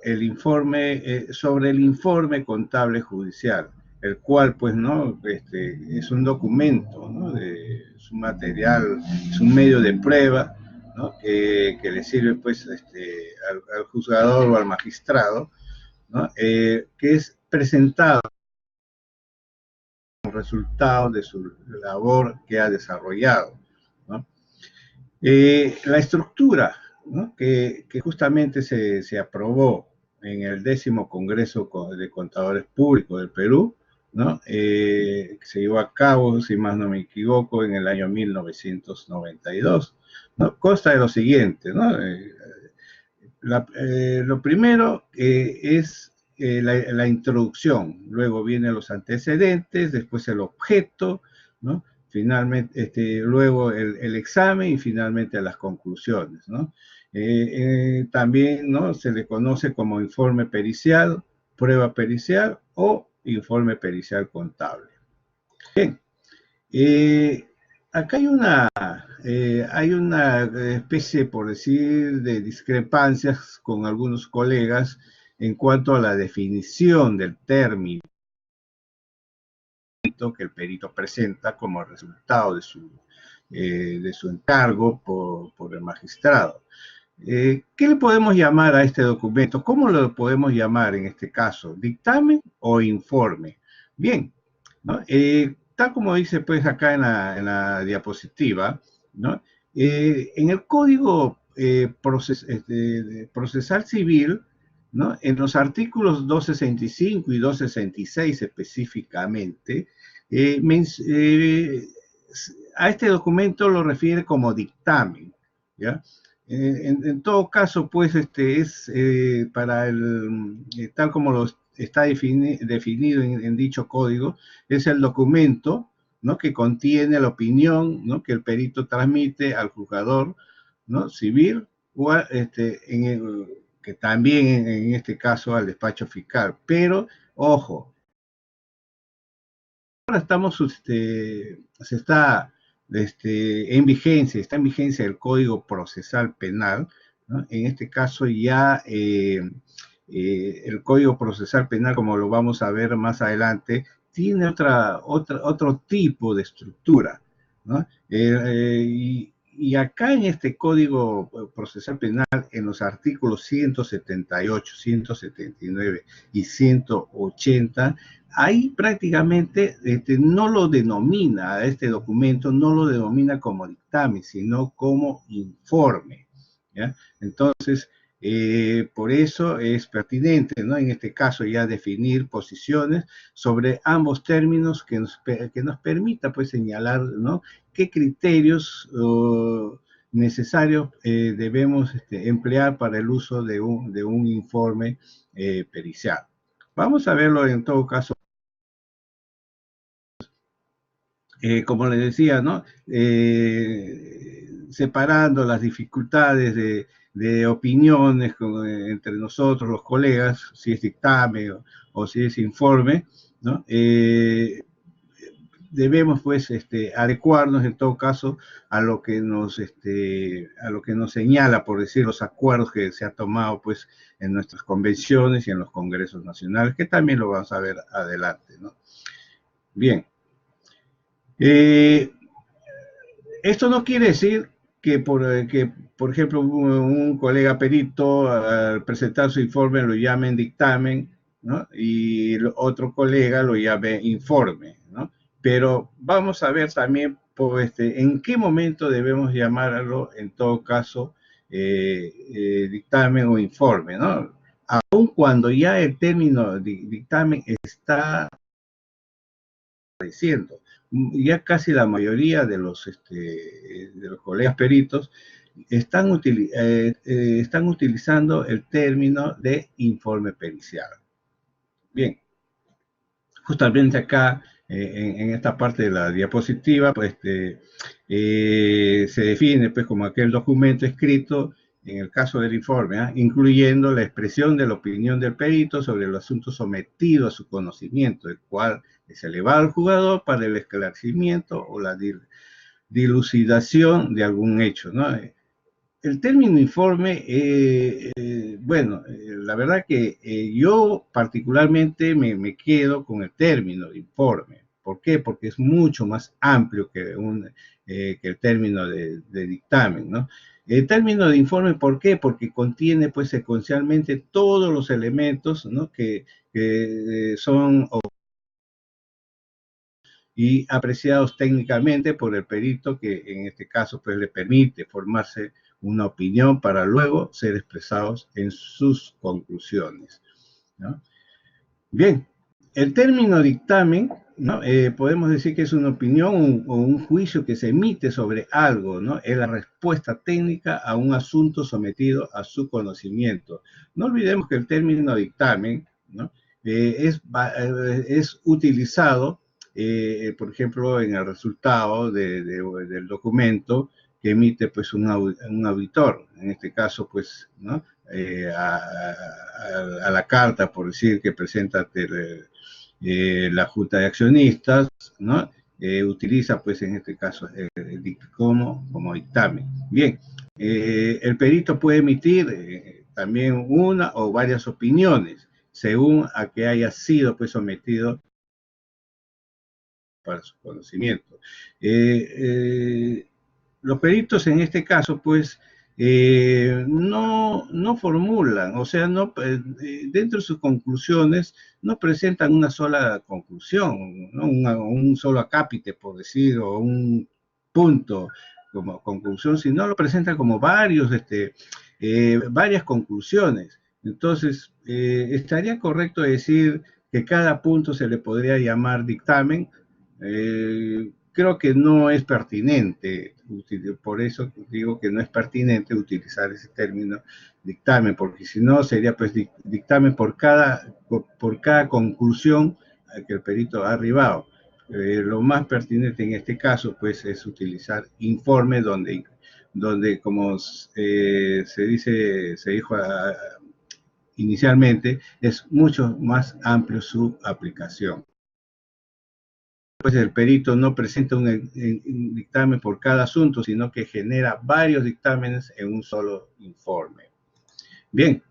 sobre el informe contable judicial, el cual pues no es un documento, ¿no?, es un material, es un medio de prueba, ¿no?, que le sirve pues al juzgador o al magistrado, ¿no?, que es presentado resultado de su labor que ha desarrollado, ¿no? La estructura, ¿no?, que justamente se aprobó en el 10º Congreso de Contadores Públicos del Perú, ¿no?, que se llevó a cabo, si más no me equivoco, en el año 1992, ¿no? Consta de lo siguiente, ¿no? Lo primero es la introducción, luego vienen los antecedentes, después el objeto, ¿no?, finalmente, luego el examen y finalmente las conclusiones, ¿no? También, ¿no?, se le conoce como informe pericial, prueba pericial o informe pericial contable. Bien, acá hay una especie, por decir, de discrepancias con algunos colegas en cuanto a la definición del término que el perito presenta como resultado de su encargo por el magistrado. ¿Qué le podemos llamar a este documento? ¿Cómo lo podemos llamar en este caso? ¿Dictamen o informe? Bien, ¿no? Tal como dice pues acá en la diapositiva, ¿no? En el Código Procesal Civil, ¿no? En los artículos 265 y 266 específicamente, a este documento lo refiere como dictamen, ¿ya? En todo caso, pues, es para tal como lo está definido en dicho código, es el documento, ¿no? Que contiene la opinión, ¿no? Que el perito transmite al juzgador, ¿no? Civil, o que también en este caso al despacho fiscal. Pero, ojo, ahora se está está en vigencia el Código Procesal Penal, ¿no? En este caso ya el Código Procesal Penal, como lo vamos a ver más adelante, tiene otro tipo de estructura, ¿no? Y acá en este Código Procesal Penal, en los artículos 178, 179 y 180, ahí prácticamente no lo denomina, a este documento no lo denomina como dictamen, sino como informe, ¿ya? Entonces, por eso es pertinente, ¿no? En este caso ya definir posiciones sobre ambos términos que nos permita pues señalar, ¿no? Qué criterios necesarios debemos emplear para el uso de un informe pericial. Vamos a verlo en todo caso. Como les decía, ¿no? Separando las dificultades de opiniones entre nosotros, los colegas, si es dictamen o si es informe, ¿no? Debemos pues adecuarnos en todo caso a lo que nos señala, por decir, los acuerdos que se ha tomado pues en nuestras convenciones y en los congresos nacionales, que también lo vamos a ver adelante, ¿no? Bien. Esto no quiere decir que, por ejemplo, un colega perito al presentar su informe lo llamen dictamen, ¿no? Y otro colega lo llame informe, ¿no? Pero vamos a ver también en qué momento debemos llamarlo, en todo caso, dictamen o informe, ¿no? Aun cuando ya el término dictamen está apareciendo. Ya casi la mayoría de los colegas peritos están utilizando el término de informe pericial. Bien, justamente acá, en esta parte de la diapositiva, pues, se define pues, como aquel documento escrito en el caso del informe, incluyendo la expresión de la opinión del perito sobre el asunto sometido a su conocimiento, el cual es elevado al jugador para el esclarecimiento o la dilucidación de algún hecho, ¿no? El término informe, la verdad que yo particularmente me quedo con el término de informe. ¿Por qué? Porque es mucho más amplio que el término de dictamen, ¿no? El término de informe, ¿por qué? Porque contiene, pues, secuencialmente todos los elementos, ¿no? que son y apreciados técnicamente por el perito, que en este caso, pues, le permite formarse una opinión para luego ser expresados en sus conclusiones, ¿no? Bien, el término dictamen, ¿no? Podemos decir que es una opinión o un juicio que se emite sobre algo, ¿no? Es la respuesta técnica a un asunto sometido a su conocimiento. No olvidemos que el término dictamen, ¿no? Es utilizado, por ejemplo, en el resultado del documento que emite pues un auditor, en este caso pues, ¿no? A la carta, por decir, que presenta la Junta de Accionistas, ¿no? Utiliza pues en este caso como dictamen. Bien, el perito puede emitir también una o varias opiniones según a que haya sido pues sometido para su conocimiento. Los peritos en este caso, pues, no formulan, o sea, dentro de sus conclusiones no presentan una sola conclusión, ¿no? Un solo acápite, por decir, o un punto como conclusión, sino lo presentan como varias conclusiones. Entonces, estaría correcto decir que cada punto se le podría llamar dictamen. Creo que no es pertinente, por eso digo que no es pertinente utilizar ese término dictamen, porque si no sería pues dictamen por cada conclusión a que el perito ha arribado. Lo más pertinente en este caso pues es utilizar informe donde como se dijo inicialmente, es mucho más amplio su aplicación. Pues el perito no presenta un dictamen por cada asunto, sino que genera varios dictámenes en un solo informe. Bien,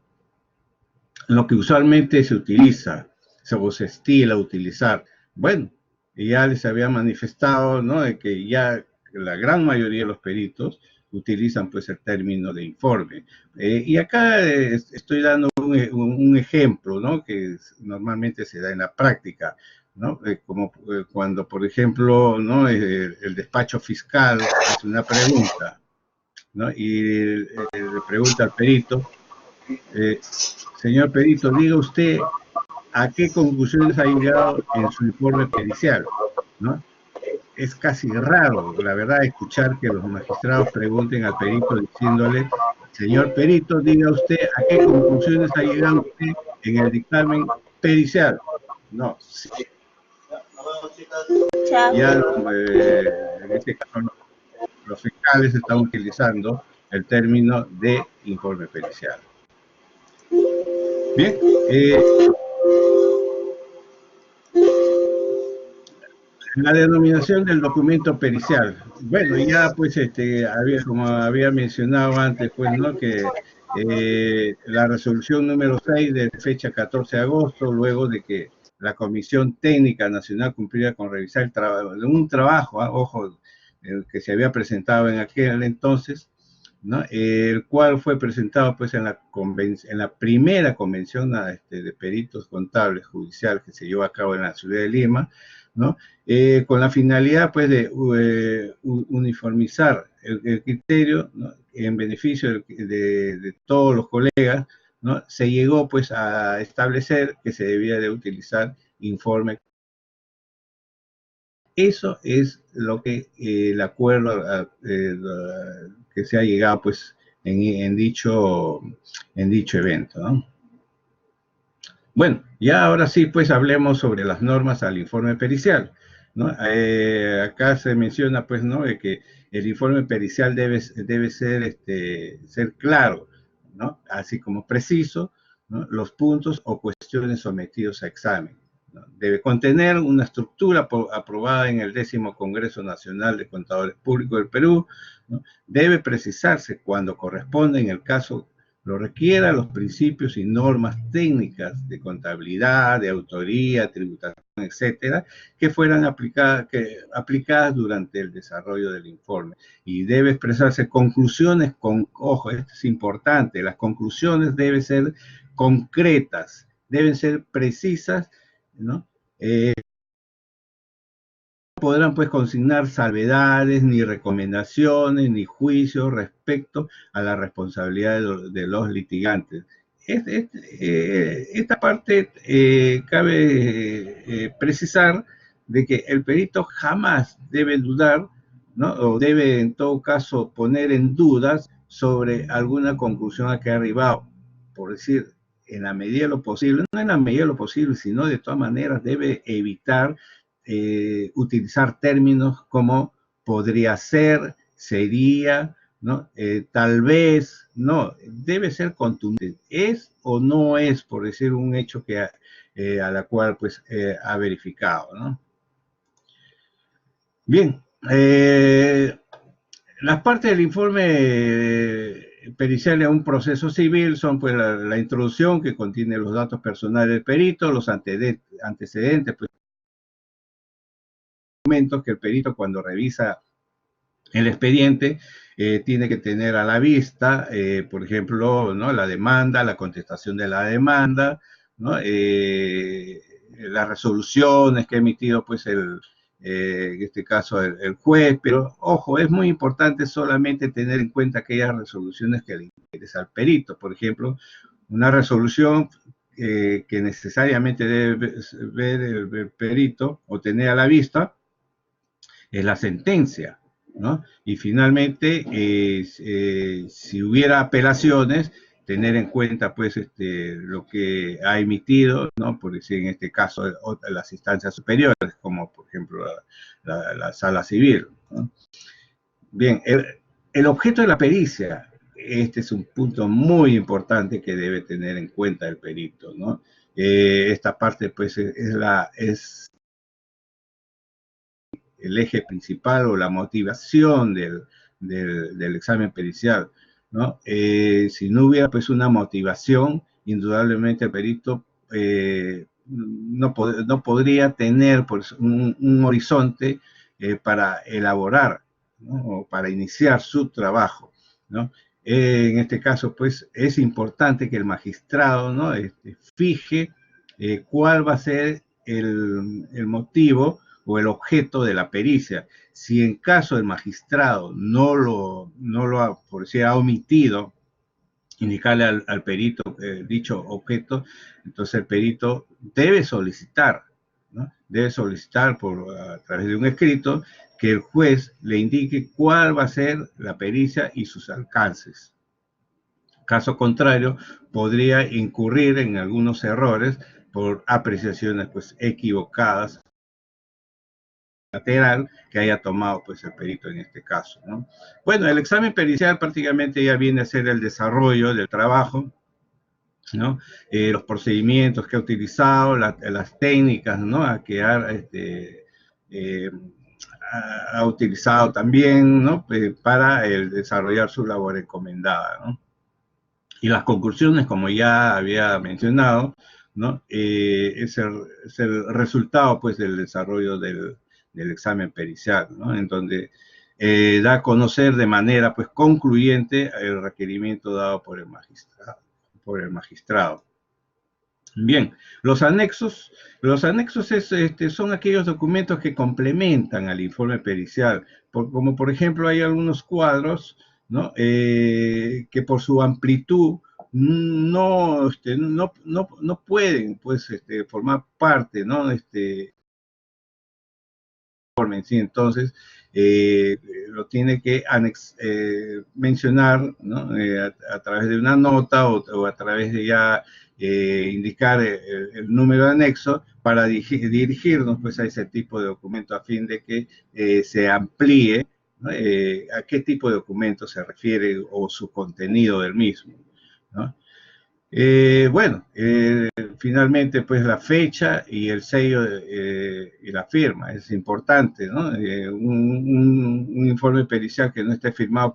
lo que usualmente se utiliza, o se estila utilizar, bueno, ya les había manifestado, ¿no?, de que ya la gran mayoría de los peritos utilizan pues el término de informe. Y acá estoy dando un ejemplo, ¿no?, que normalmente se da en la práctica, ¿no? Como cuando, por ejemplo, ¿no?, el despacho fiscal hace una pregunta, ¿no?, y le pregunta al perito, señor perito, diga usted a qué conclusiones ha llegado en su informe pericial, ¿no? Es casi raro, la verdad, escuchar que los magistrados pregunten al perito diciéndole, señor perito, diga usted a qué conclusiones ha llegado usted en el dictamen pericial. No, sí. Ya en este caso los fiscales están utilizando el término de informe pericial. Bien, la denominación del documento pericial. Bueno, ya pues como había mencionado antes, pues, ¿no?, que la resolución número 6 de fecha 14 de agosto, luego de que la Comisión Técnica Nacional cumpliera con revisar un trabajo, ojo, que se había presentado en aquel entonces, ¿no?, el cual fue presentado pues en la primera convención de peritos contables judiciales que se llevó a cabo en la ciudad de Lima, ¿no?, con la finalidad pues de uniformizar el criterio, ¿no?, en beneficio de todos los colegas, ¿no?, se llegó pues a establecer que se debía de utilizar informe. Eso es lo que el acuerdo que se ha llegado pues en dicho evento, ¿no? Bueno, ya ahora sí pues hablemos sobre las normas al informe pericial, ¿no? Acá se menciona pues, ¿no?, de que el informe pericial debe ser claro, ¿no?, así como preciso, ¿no?, los puntos o cuestiones sometidos a examen, ¿no? Debe contener una estructura aprobada en el 10º Congreso Nacional de Contadores Públicos del Perú, ¿no? Debe precisarse cuando corresponde, en el caso lo requiera, los principios y normas técnicas de contabilidad, de autoría, tributación, etcétera, que fueran aplicadas durante el desarrollo del informe. Y debe expresarse conclusiones ojo, esto es importante, las conclusiones deben ser concretas, deben ser precisas, ¿no? Podrán pues consignar salvedades, ni recomendaciones, ni juicios respecto a la responsabilidad de los litigantes. Esta parte cabe precisar de que el perito jamás debe dudar, ¿no?, o debe en todo caso poner en dudas sobre alguna conclusión a que ha arribado. Por decir, en la medida de lo posible, no en la medida de lo posible, sino de todas maneras debe evitar utilizar términos como podría ser, sería, ¿no?, tal vez, no, debe ser contundente, es o no es, por decir un hecho que a la cual pues ha verificado, ¿no? Bien, las partes del informe pericial a un proceso civil son pues la introducción, que contiene los datos personales del perito, los antecedentes, pues que el perito, cuando revisa El expediente tiene que tener a la vista, por ejemplo, ¿no?, la demanda, la contestación de la demanda, ¿no?, las resoluciones que ha emitido pues en este caso el juez, pero ojo, es muy importante solamente tener en cuenta aquellas resoluciones que le interesan al perito. Por ejemplo, una resolución que necesariamente debe ver el perito o tener a la vista es la sentencia, ¿no? Y finalmente, si hubiera apelaciones, tener en cuenta pues lo que ha emitido, ¿no? Por decir en este caso las instancias superiores, como por ejemplo la sala civil, ¿no? Bien, el objeto de la pericia, este es un punto muy importante que debe tener en cuenta el perito, ¿no? Esta parte pues es el eje principal o la motivación del examen pericial, ¿no? Si no hubiera pues una motivación, indudablemente el perito no podría tener pues, un horizonte para elaborar, ¿no?, o para iniciar su trabajo, ¿no? En este caso, pues, es importante que el magistrado, ¿no?, fije cuál va a ser el motivo o el objeto de la pericia. Si en caso el magistrado no lo ha, por decir, ha omitido indicarle al perito dicho objeto, entonces el perito debe solicitar, ¿no?, debe solicitar a través de un escrito que el juez le indique cuál va a ser la pericia y sus alcances. Caso contrario, podría incurrir en algunos errores por apreciaciones pues equivocadas lateral que haya tomado pues el perito en este caso, ¿no? Bueno, el examen pericial prácticamente ya viene a ser el desarrollo del trabajo, ¿no? Los procedimientos que ha utilizado, las técnicas, ¿no?, a que ha utilizado también, ¿no?, para desarrollar su labor encomendada, ¿no? Y las conclusiones, como ya había mencionado, ¿no?, es el resultado pues del desarrollo del examen pericial, ¿no?, en donde da a conocer de manera pues concluyente el requerimiento dado por el magistrado. Bien, los anexos son aquellos documentos que complementan al informe pericial, como por ejemplo hay algunos cuadros, ¿no?, que por su amplitud no pueden pues formar parte, ¿no?, en sí. Entonces lo tiene que mencionar, ¿no?, a través de una nota o a través de ya indicar el número de anexo para dirigirnos pues a ese tipo de documento a fin de que se amplíe, ¿no?, a qué tipo de documento se refiere o su contenido del mismo, ¿no? Bueno, finalmente pues la fecha y el sello y la firma es importante, ¿no? Un informe pericial que no esté firmado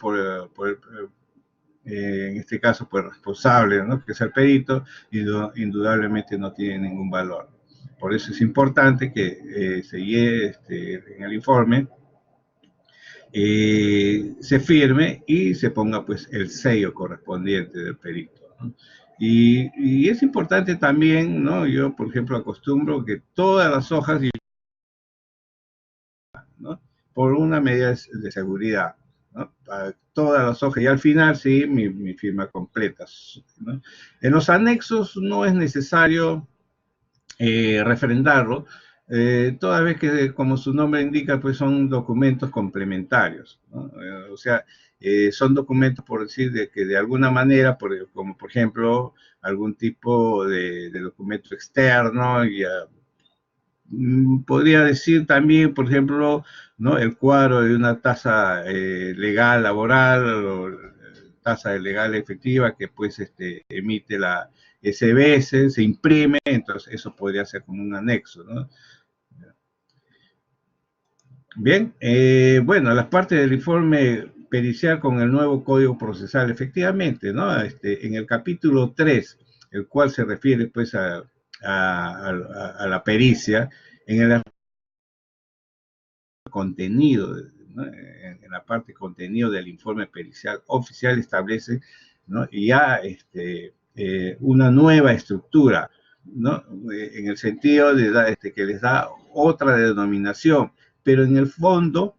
en este caso por el responsable, ¿no?, que es el perito, indudablemente no tiene ningún valor. Por eso es importante que se lleve en el informe, se firme y se ponga pues el sello correspondiente del perito, ¿no? Y es importante también, ¿no? Yo, por ejemplo, acostumbro que todas las hojas, ¿no?, por una medida de seguridad, ¿no?, para todas las hojas, y al final sí, mi firma completa, ¿no? En los anexos no es necesario refrendarlo, toda vez que, como su nombre indica, pues son documentos complementarios, ¿no? O sea, son documentos, por decir, que de alguna manera, como por ejemplo, algún tipo de documento externo, podría decir también, por ejemplo, ¿no?, el cuadro de una tasa legal laboral o tasa legal efectiva que pues emite la SBS, se imprime, entonces eso podría ser como un anexo, ¿no? Bien, bueno, las partes del informe pericial con el nuevo Código Procesal, efectivamente, ¿no? En el capítulo 3, el cual se refiere pues a la pericia, en el contenido ¿no? En la parte contenido del informe pericial oficial establece, ¿no? Ya una nueva estructura, ¿no? En el sentido de que les da otra denominación, pero en el fondo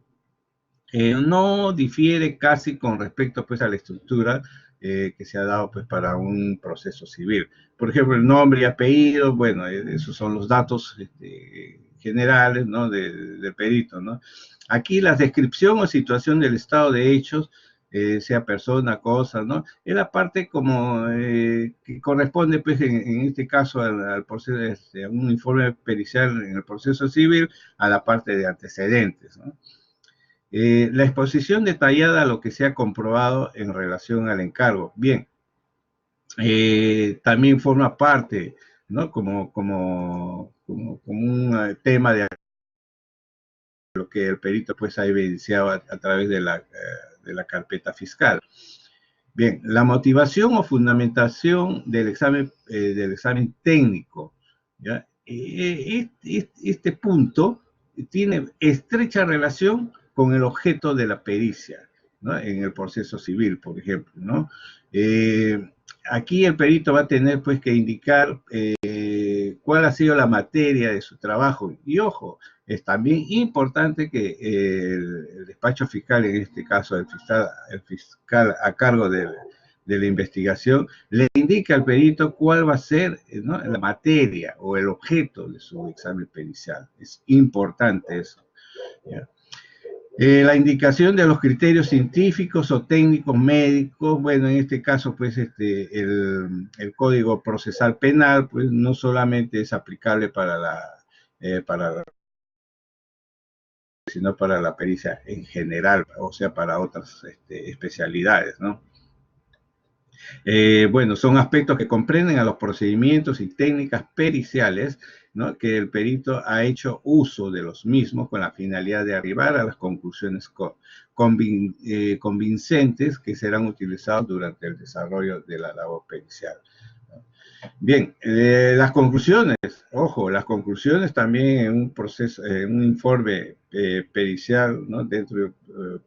no difiere casi con respecto pues a la estructura que se ha dado pues para un proceso civil. Por ejemplo, el nombre y apellido, bueno, esos son los datos generales, ¿no? del perito, ¿no? Aquí la descripción o situación del estado de hechos, sea persona, cosa, ¿no? Es la parte como que corresponde, pues, en este caso al proceso, a un informe pericial en el proceso civil, a la parte de antecedentes, ¿no? La exposición detallada a lo que se ha comprobado en relación al encargo. Bien, también forma parte, ¿no? Como un tema de lo que el perito pues ha evidenciado a través de la carpeta fiscal. Bien, la motivación o fundamentación del examen técnico, ¿ya? Este punto tiene estrecha relación con el objeto de la pericia, ¿no? En el proceso civil, por ejemplo, ¿no? Aquí el perito va a tener pues que indicar cuál ha sido la materia de su trabajo. Y ojo, es también importante que el despacho fiscal, en este caso el fiscal a cargo de la investigación, le indique al perito cuál va a ser, ¿no? la materia o el objeto de su examen pericial. Es importante eso, ¿ya? La indicación de los criterios científicos o técnicos médicos, bueno, en este caso, pues, el Código Procesal Penal, pues, no solamente es aplicable sino para la pericia en general, o sea, para otras especialidades, ¿no? Bueno, son aspectos que comprenden a los procedimientos y técnicas periciales, ¿no? Que el perito ha hecho uso de los mismos con la finalidad de arribar a las conclusiones convincentes que serán utilizados durante el desarrollo de la labor pericial. Bien, las conclusiones, ojo, las conclusiones también en un proceso, en un informe pericial, ¿no? Dentro del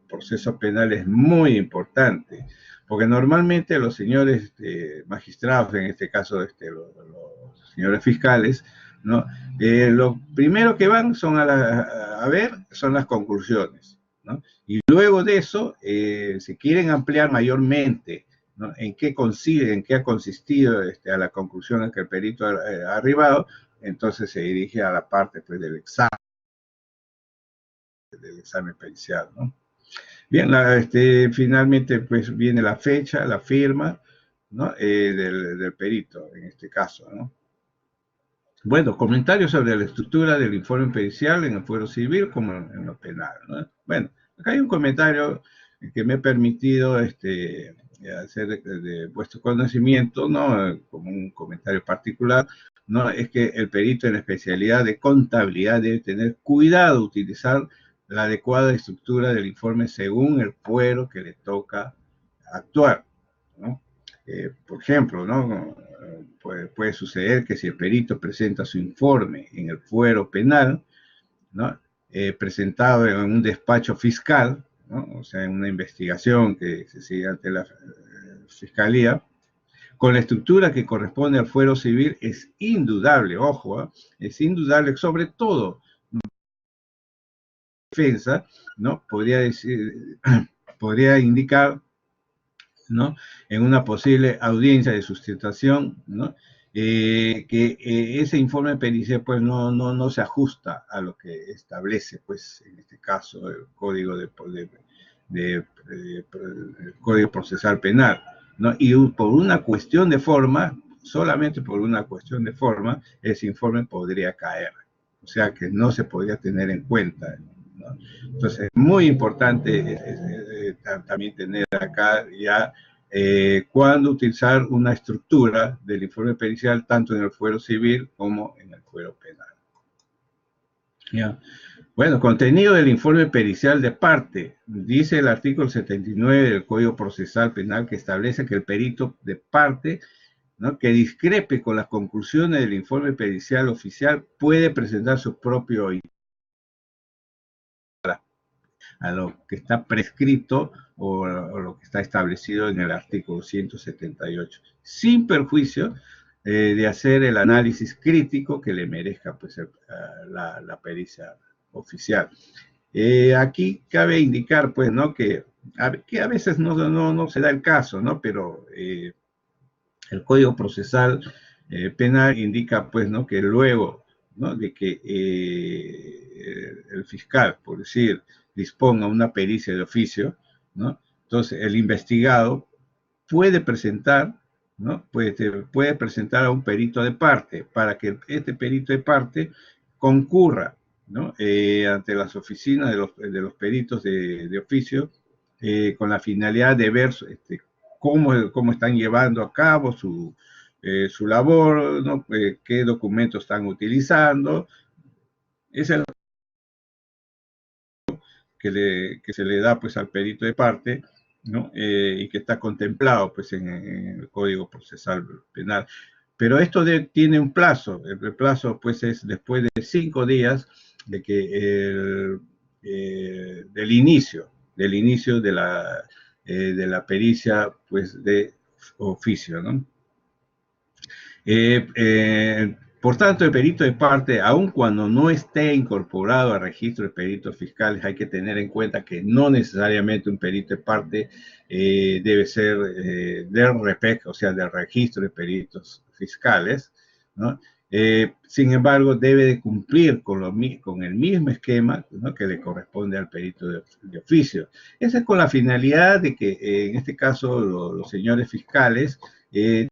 proceso penal es muy importante, porque normalmente los señores magistrados, en este caso los señores fiscales, ¿no? Lo primero que van son a ver son las conclusiones, ¿no? Y luego de eso, si quieren ampliar mayormente, ¿no? ¿En qué ha consistido a la conclusión a que el perito ha arribado? Entonces se dirige a la parte pues, del examen pericial, ¿no? Bien, finalmente pues viene la fecha, la firma, ¿no? del perito, en este caso, ¿no? Bueno, comentarios sobre la estructura del informe pericial en el fuero civil como en lo penal, ¿no? Bueno, acá hay un comentario que me ha permitido hacer de vuestro conocimiento, ¿no? Como un comentario particular, ¿no? Es que el perito en la especialidad de contabilidad debe tener cuidado de utilizar la adecuada estructura del informe según el fuero que le toca actuar, ¿no? Por ejemplo, ¿no? Puede suceder que si el perito presenta su informe en el fuero penal, ¿no? Presentado en un despacho fiscal, ¿no? O sea, en una investigación que se sigue ante la fiscalía, con la estructura que corresponde al fuero civil, es indudable, ojo, es indudable, sobre todo, defensa, ¿no? Podría indicar, ¿no? En una posible audiencia de sustentación, ¿no? Que ese informe pericial pues no se ajusta a lo que establece, pues, en este caso, el Código el Código Procesal Penal, ¿no? Y por una cuestión de forma, solamente por una cuestión de forma, ese informe podría caer. O sea que no se podría tener en cuenta, ¿no? Entonces, es muy importante también tener acá ya cuándo utilizar una estructura del informe pericial tanto en el fuero civil como en el fuero penal. ¿Ya? Bueno, contenido del informe pericial de parte. Dice el artículo 79 del Código Procesal Penal que establece que el perito de parte, ¿no? Que discrepe con las conclusiones del informe pericial oficial puede presentar su propio. a lo que está prescrito o lo que está establecido en el artículo 178, sin perjuicio de hacer el análisis crítico que le merezca pues, la pericia oficial. Aquí cabe indicar, pues, ¿no? que a veces no se da el caso, ¿no? Pero el Código Procesal Penal indica, pues, ¿no? que luego, ¿no? de que el fiscal, por decir, disponga una pericia de oficio, ¿no? Entonces el investigado puede presentar, ¿no? puede presentar a un perito de parte para que este perito de parte concurra, ¿no? Ante las oficinas de los peritos de oficio con la finalidad de ver cómo están llevando a cabo su labor, ¿no? Qué documentos están utilizando. Es el que se le da pues al perito de parte, ¿no? Y que está contemplado pues en el Código Procesal Penal. Pero esto tiene un plazo, el plazo pues es después de 5 días de que del inicio de la pericia pues de oficio, ¿no? Por tanto, el perito de parte, aun cuando no esté incorporado al registro de peritos fiscales, hay que tener en cuenta que no necesariamente un perito de parte debe ser del REPEC, o sea, del registro de peritos fiscales, ¿no? Sin embargo, debe de cumplir con el mismo esquema, ¿no? que le corresponde al perito de oficio. Esa es con la finalidad de que, en este caso, los señores fiscales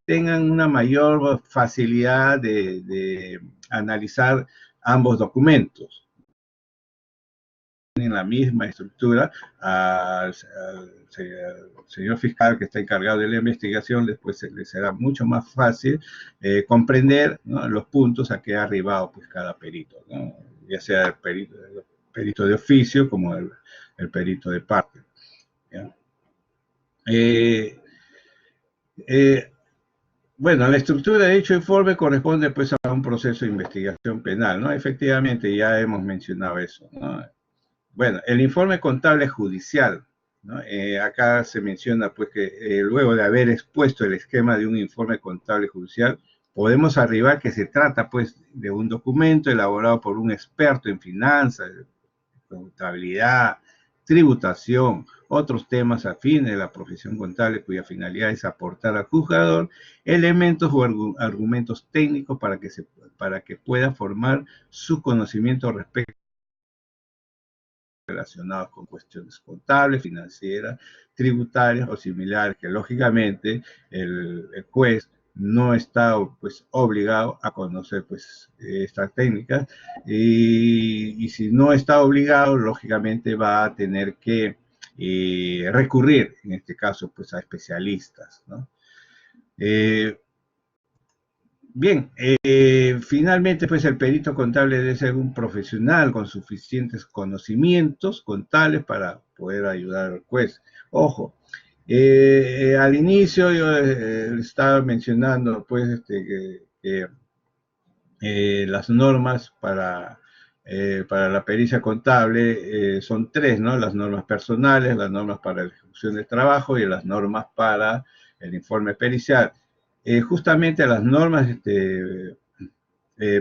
tengan una mayor facilidad de analizar ambos documentos. En la misma estructura, al señor fiscal que está encargado de la investigación, después le será mucho más fácil comprender, ¿no? los puntos a que ha arribado pues, cada perito, ¿no? Ya sea el perito de oficio como el perito de parte. ¿Ya? Bueno, la estructura de dicho informe corresponde pues a un proceso de investigación penal, ¿no? Efectivamente, ya hemos mencionado eso, ¿no? Bueno, el informe contable judicial, ¿no? Acá se menciona pues que luego de haber expuesto el esquema de un informe contable judicial, podemos arribar que se trata pues de un documento elaborado por un experto en finanzas, contabilidad, tributación, otros temas afines de la profesión contable cuya finalidad es aportar al juzgador elementos o argumentos técnicos para que pueda formar su conocimiento respecto relacionados con cuestiones contables, financieras, tributarias o similares, que lógicamente el juez no está pues obligado a conocer pues estas técnicas y si no está obligado, lógicamente va a tener que recurrir, en este caso, pues a especialistas, ¿no? Bien, finalmente, pues el perito contable debe ser un profesional con suficientes conocimientos contables para poder ayudar al juez. Ojo, al inicio yo estaba mencionando, pues, que las normas para la pericia contable son 3, ¿no? Las normas personales, las normas para la ejecución del trabajo y las normas para el informe pericial. Justamente las normas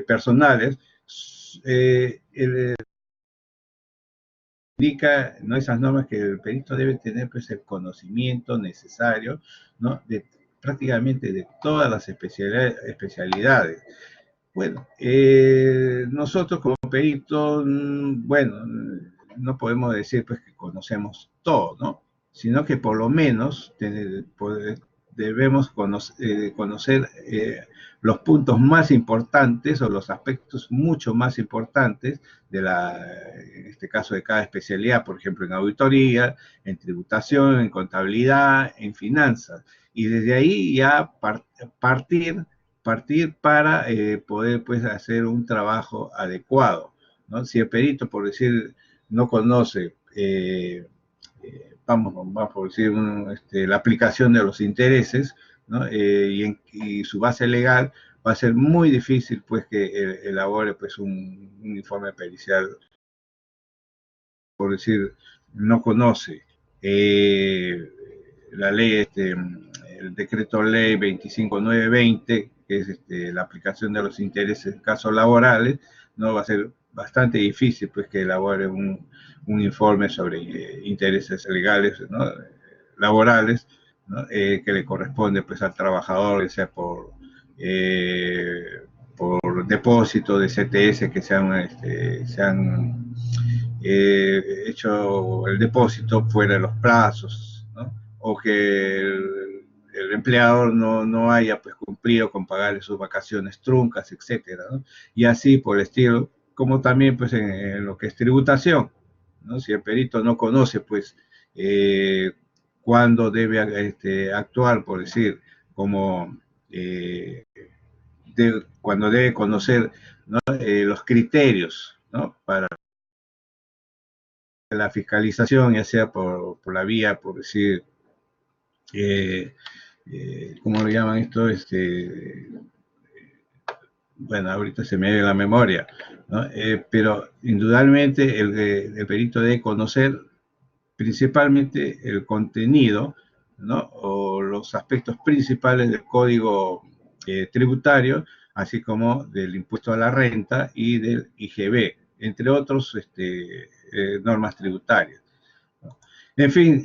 personales indica, ¿no? Esas normas que el perito debe tener pues, el conocimiento necesario, ¿no? de prácticamente de todas las especialidades. Bueno, nosotros como peritos, bueno, no podemos decir pues que conocemos todo, ¿no? Sino que por lo menos debemos conocer los puntos más importantes o los aspectos mucho más importantes en este caso de cada especialidad, por ejemplo en auditoría, en tributación, en contabilidad, en finanzas. Y desde ahí ya partir para poder pues hacer un trabajo adecuado, ¿no? Si el perito, por decir, no conoce, vamos a decir, la aplicación de los intereses, ¿no? Y su base legal, va a ser muy difícil pues que elabore pues un informe pericial, por decir, no conoce la ley, el decreto ley 25920, que es la aplicación de los intereses en casos laborales, no va a ser bastante difícil pues que elabore un informe sobre intereses legales, ¿no? Laborales, ¿no? Que le corresponde pues al trabajador, ya sea por depósito de CTS que se han hecho el depósito fuera de los plazos, ¿no? O que el empleador no haya pues cumplido con pagarle sus vacaciones truncas, etcétera, ¿no? Y así por el estilo, como también pues en lo que es tributación, ¿no? Si el perito no conoce pues cuándo debe actuar, por decir, como cuando debe conocer, ¿no? Los criterios, ¿no? Para la fiscalización, ya sea por la vía, por decir, ¿cómo lo llaman esto? Bueno, ahorita se me viene la memoria, ¿no? Pero indudablemente el perito debe conocer principalmente el contenido, ¿no? O los aspectos principales del código tributario, así como del impuesto a la renta y del IGB, entre otros normas tributarias, ¿no? En fin,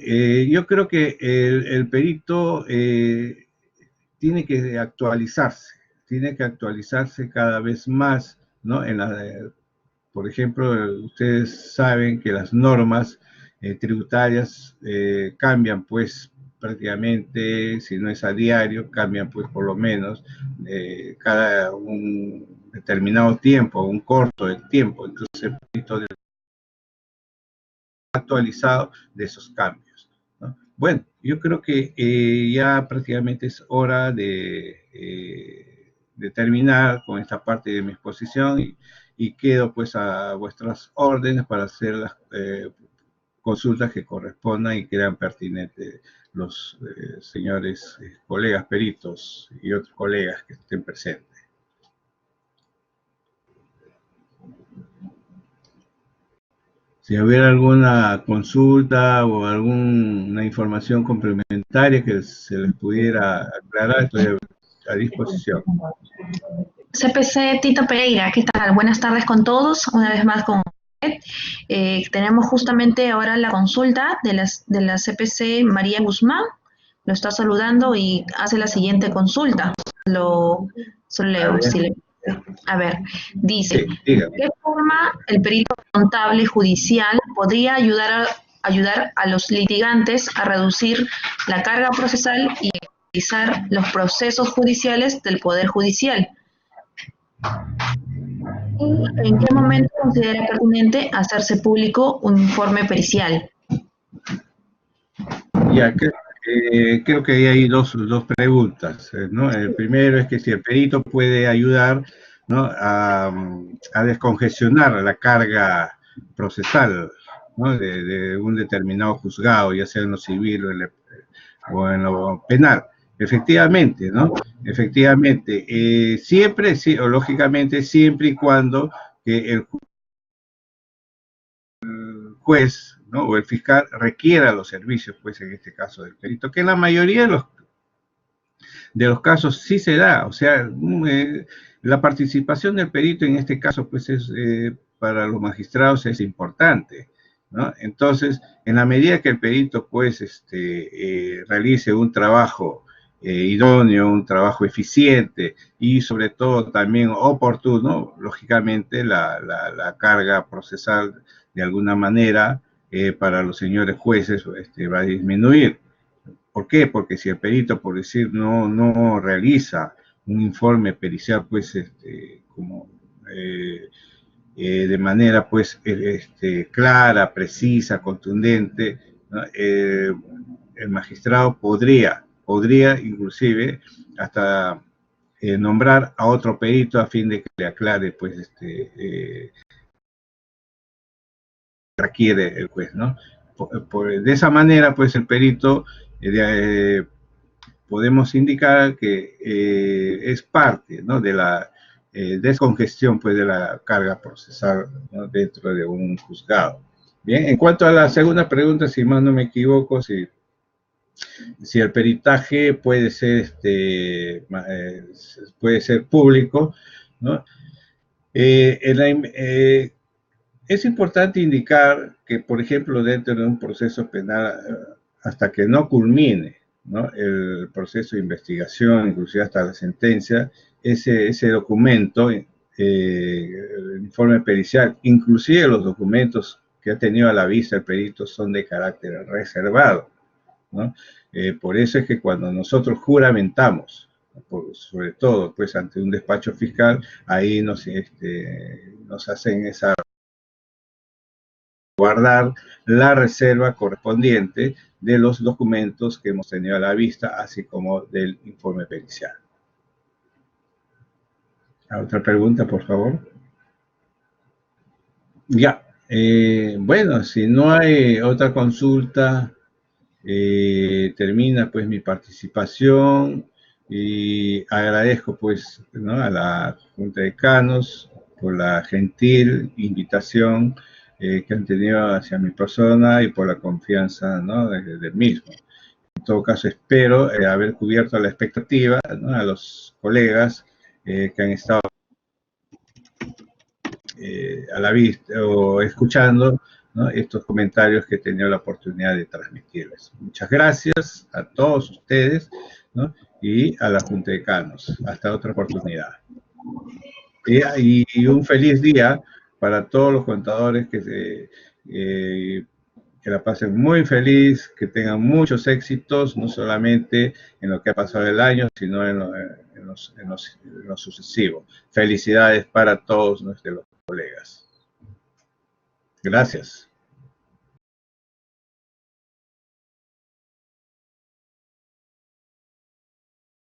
yo creo que el perito tiene que actualizarse cada vez más, ¿no? Por ejemplo, ustedes saben que las normas tributarias cambian pues prácticamente, si no es a diario, cambian pues por lo menos cada un determinado tiempo, un corto de tiempo. Entonces el perito debe estar actualizado de esos cambios, ¿no? Bueno, yo creo que ya prácticamente es hora de terminar con esta parte de mi exposición y quedo pues a vuestras órdenes para hacer las consultas que correspondan y crean pertinentes los señores colegas peritos y otros colegas que estén presentes. Si hubiera alguna consulta o alguna información complementaria que se les pudiera aclarar, estoy a disposición. CPC Tito Pereira, ¿qué tal? Buenas tardes con todos, una vez más con usted. Tenemos justamente ahora la consulta de la CPC María Guzmán, lo está saludando y hace la siguiente consulta. Lo leo. A ver, dice, Sí, dígame. ¿de qué forma el perito contable judicial podría ayudar a los litigantes a reducir la carga procesal y agilizar los procesos judiciales del Poder Judicial? ¿Y en qué momento considera pertinente hacerse público un informe pericial? Ya, creo que hay dos preguntas, ¿no? El primero es que si el perito puede ayudar, ¿no? a descongestionar la carga procesal, ¿no? de un determinado juzgado, ya sea en lo civil o en lo penal. Efectivamente, ¿no? Efectivamente, siempre, sí, o lógicamente, siempre y cuando que el juez, ¿no? O el fiscal requiera los servicios, pues en este caso del perito, que en la mayoría de los casos sí se da, o sea, la participación del perito en este caso, pues es para los magistrados es importante, ¿no? Entonces, en la medida que el perito, pues, realice un trabajo idóneo, un trabajo eficiente y sobre todo también oportuno, lógicamente la carga procesal de alguna manera para los señores jueces va a disminuir. ¿Por qué? Porque si el perito, por decir, no realiza un informe pericial, pues, como de manera, pues, clara, precisa, contundente, ¿no? El magistrado podría inclusive hasta nombrar a otro perito a fin de que le aclare, pues, requiere el juez, ¿no? De esa manera, pues, el perito podemos indicar que es parte, ¿no? de la descongestión, pues, de la carga procesal, ¿no? dentro de un juzgado. Bien, en cuanto a la segunda pregunta, si más no me equivoco, si el peritaje puede ser, puede ser público, ¿no? Es importante indicar que, por ejemplo, dentro de un proceso penal, hasta que no culmine, ¿no?, el proceso de investigación, inclusive hasta la sentencia, ese documento, el informe pericial, inclusive los documentos que ha tenido a la vista el perito son de carácter reservado, ¿no? Por eso es que cuando nosotros juramentamos, sobre todo pues ante un despacho fiscal, ahí nos hacen esa guardar la reserva correspondiente de los documentos que hemos tenido a la vista, así como del informe pericial. Otra pregunta, por favor. Ya. Bueno, si no hay otra consulta, termina pues mi participación y agradezco pues, ¿no?, a la Junta de Decanos por la gentil invitación que han tenido hacia mi persona y por la confianza, ¿no?, del mismo. En todo caso, espero haber cubierto la expectativa, ¿no?, a los colegas que han estado a la vista o escuchando, ¿no?, estos comentarios que he tenido la oportunidad de transmitirles. Muchas gracias a todos ustedes, ¿no?, y a la Junta de Decanos. Hasta otra oportunidad. Y un feliz día para todos los contadores que la pasen muy feliz, que tengan muchos éxitos, no solamente en lo que ha pasado el año, sino en lo sucesivo. Felicidades para todos nuestros colegas. Gracias.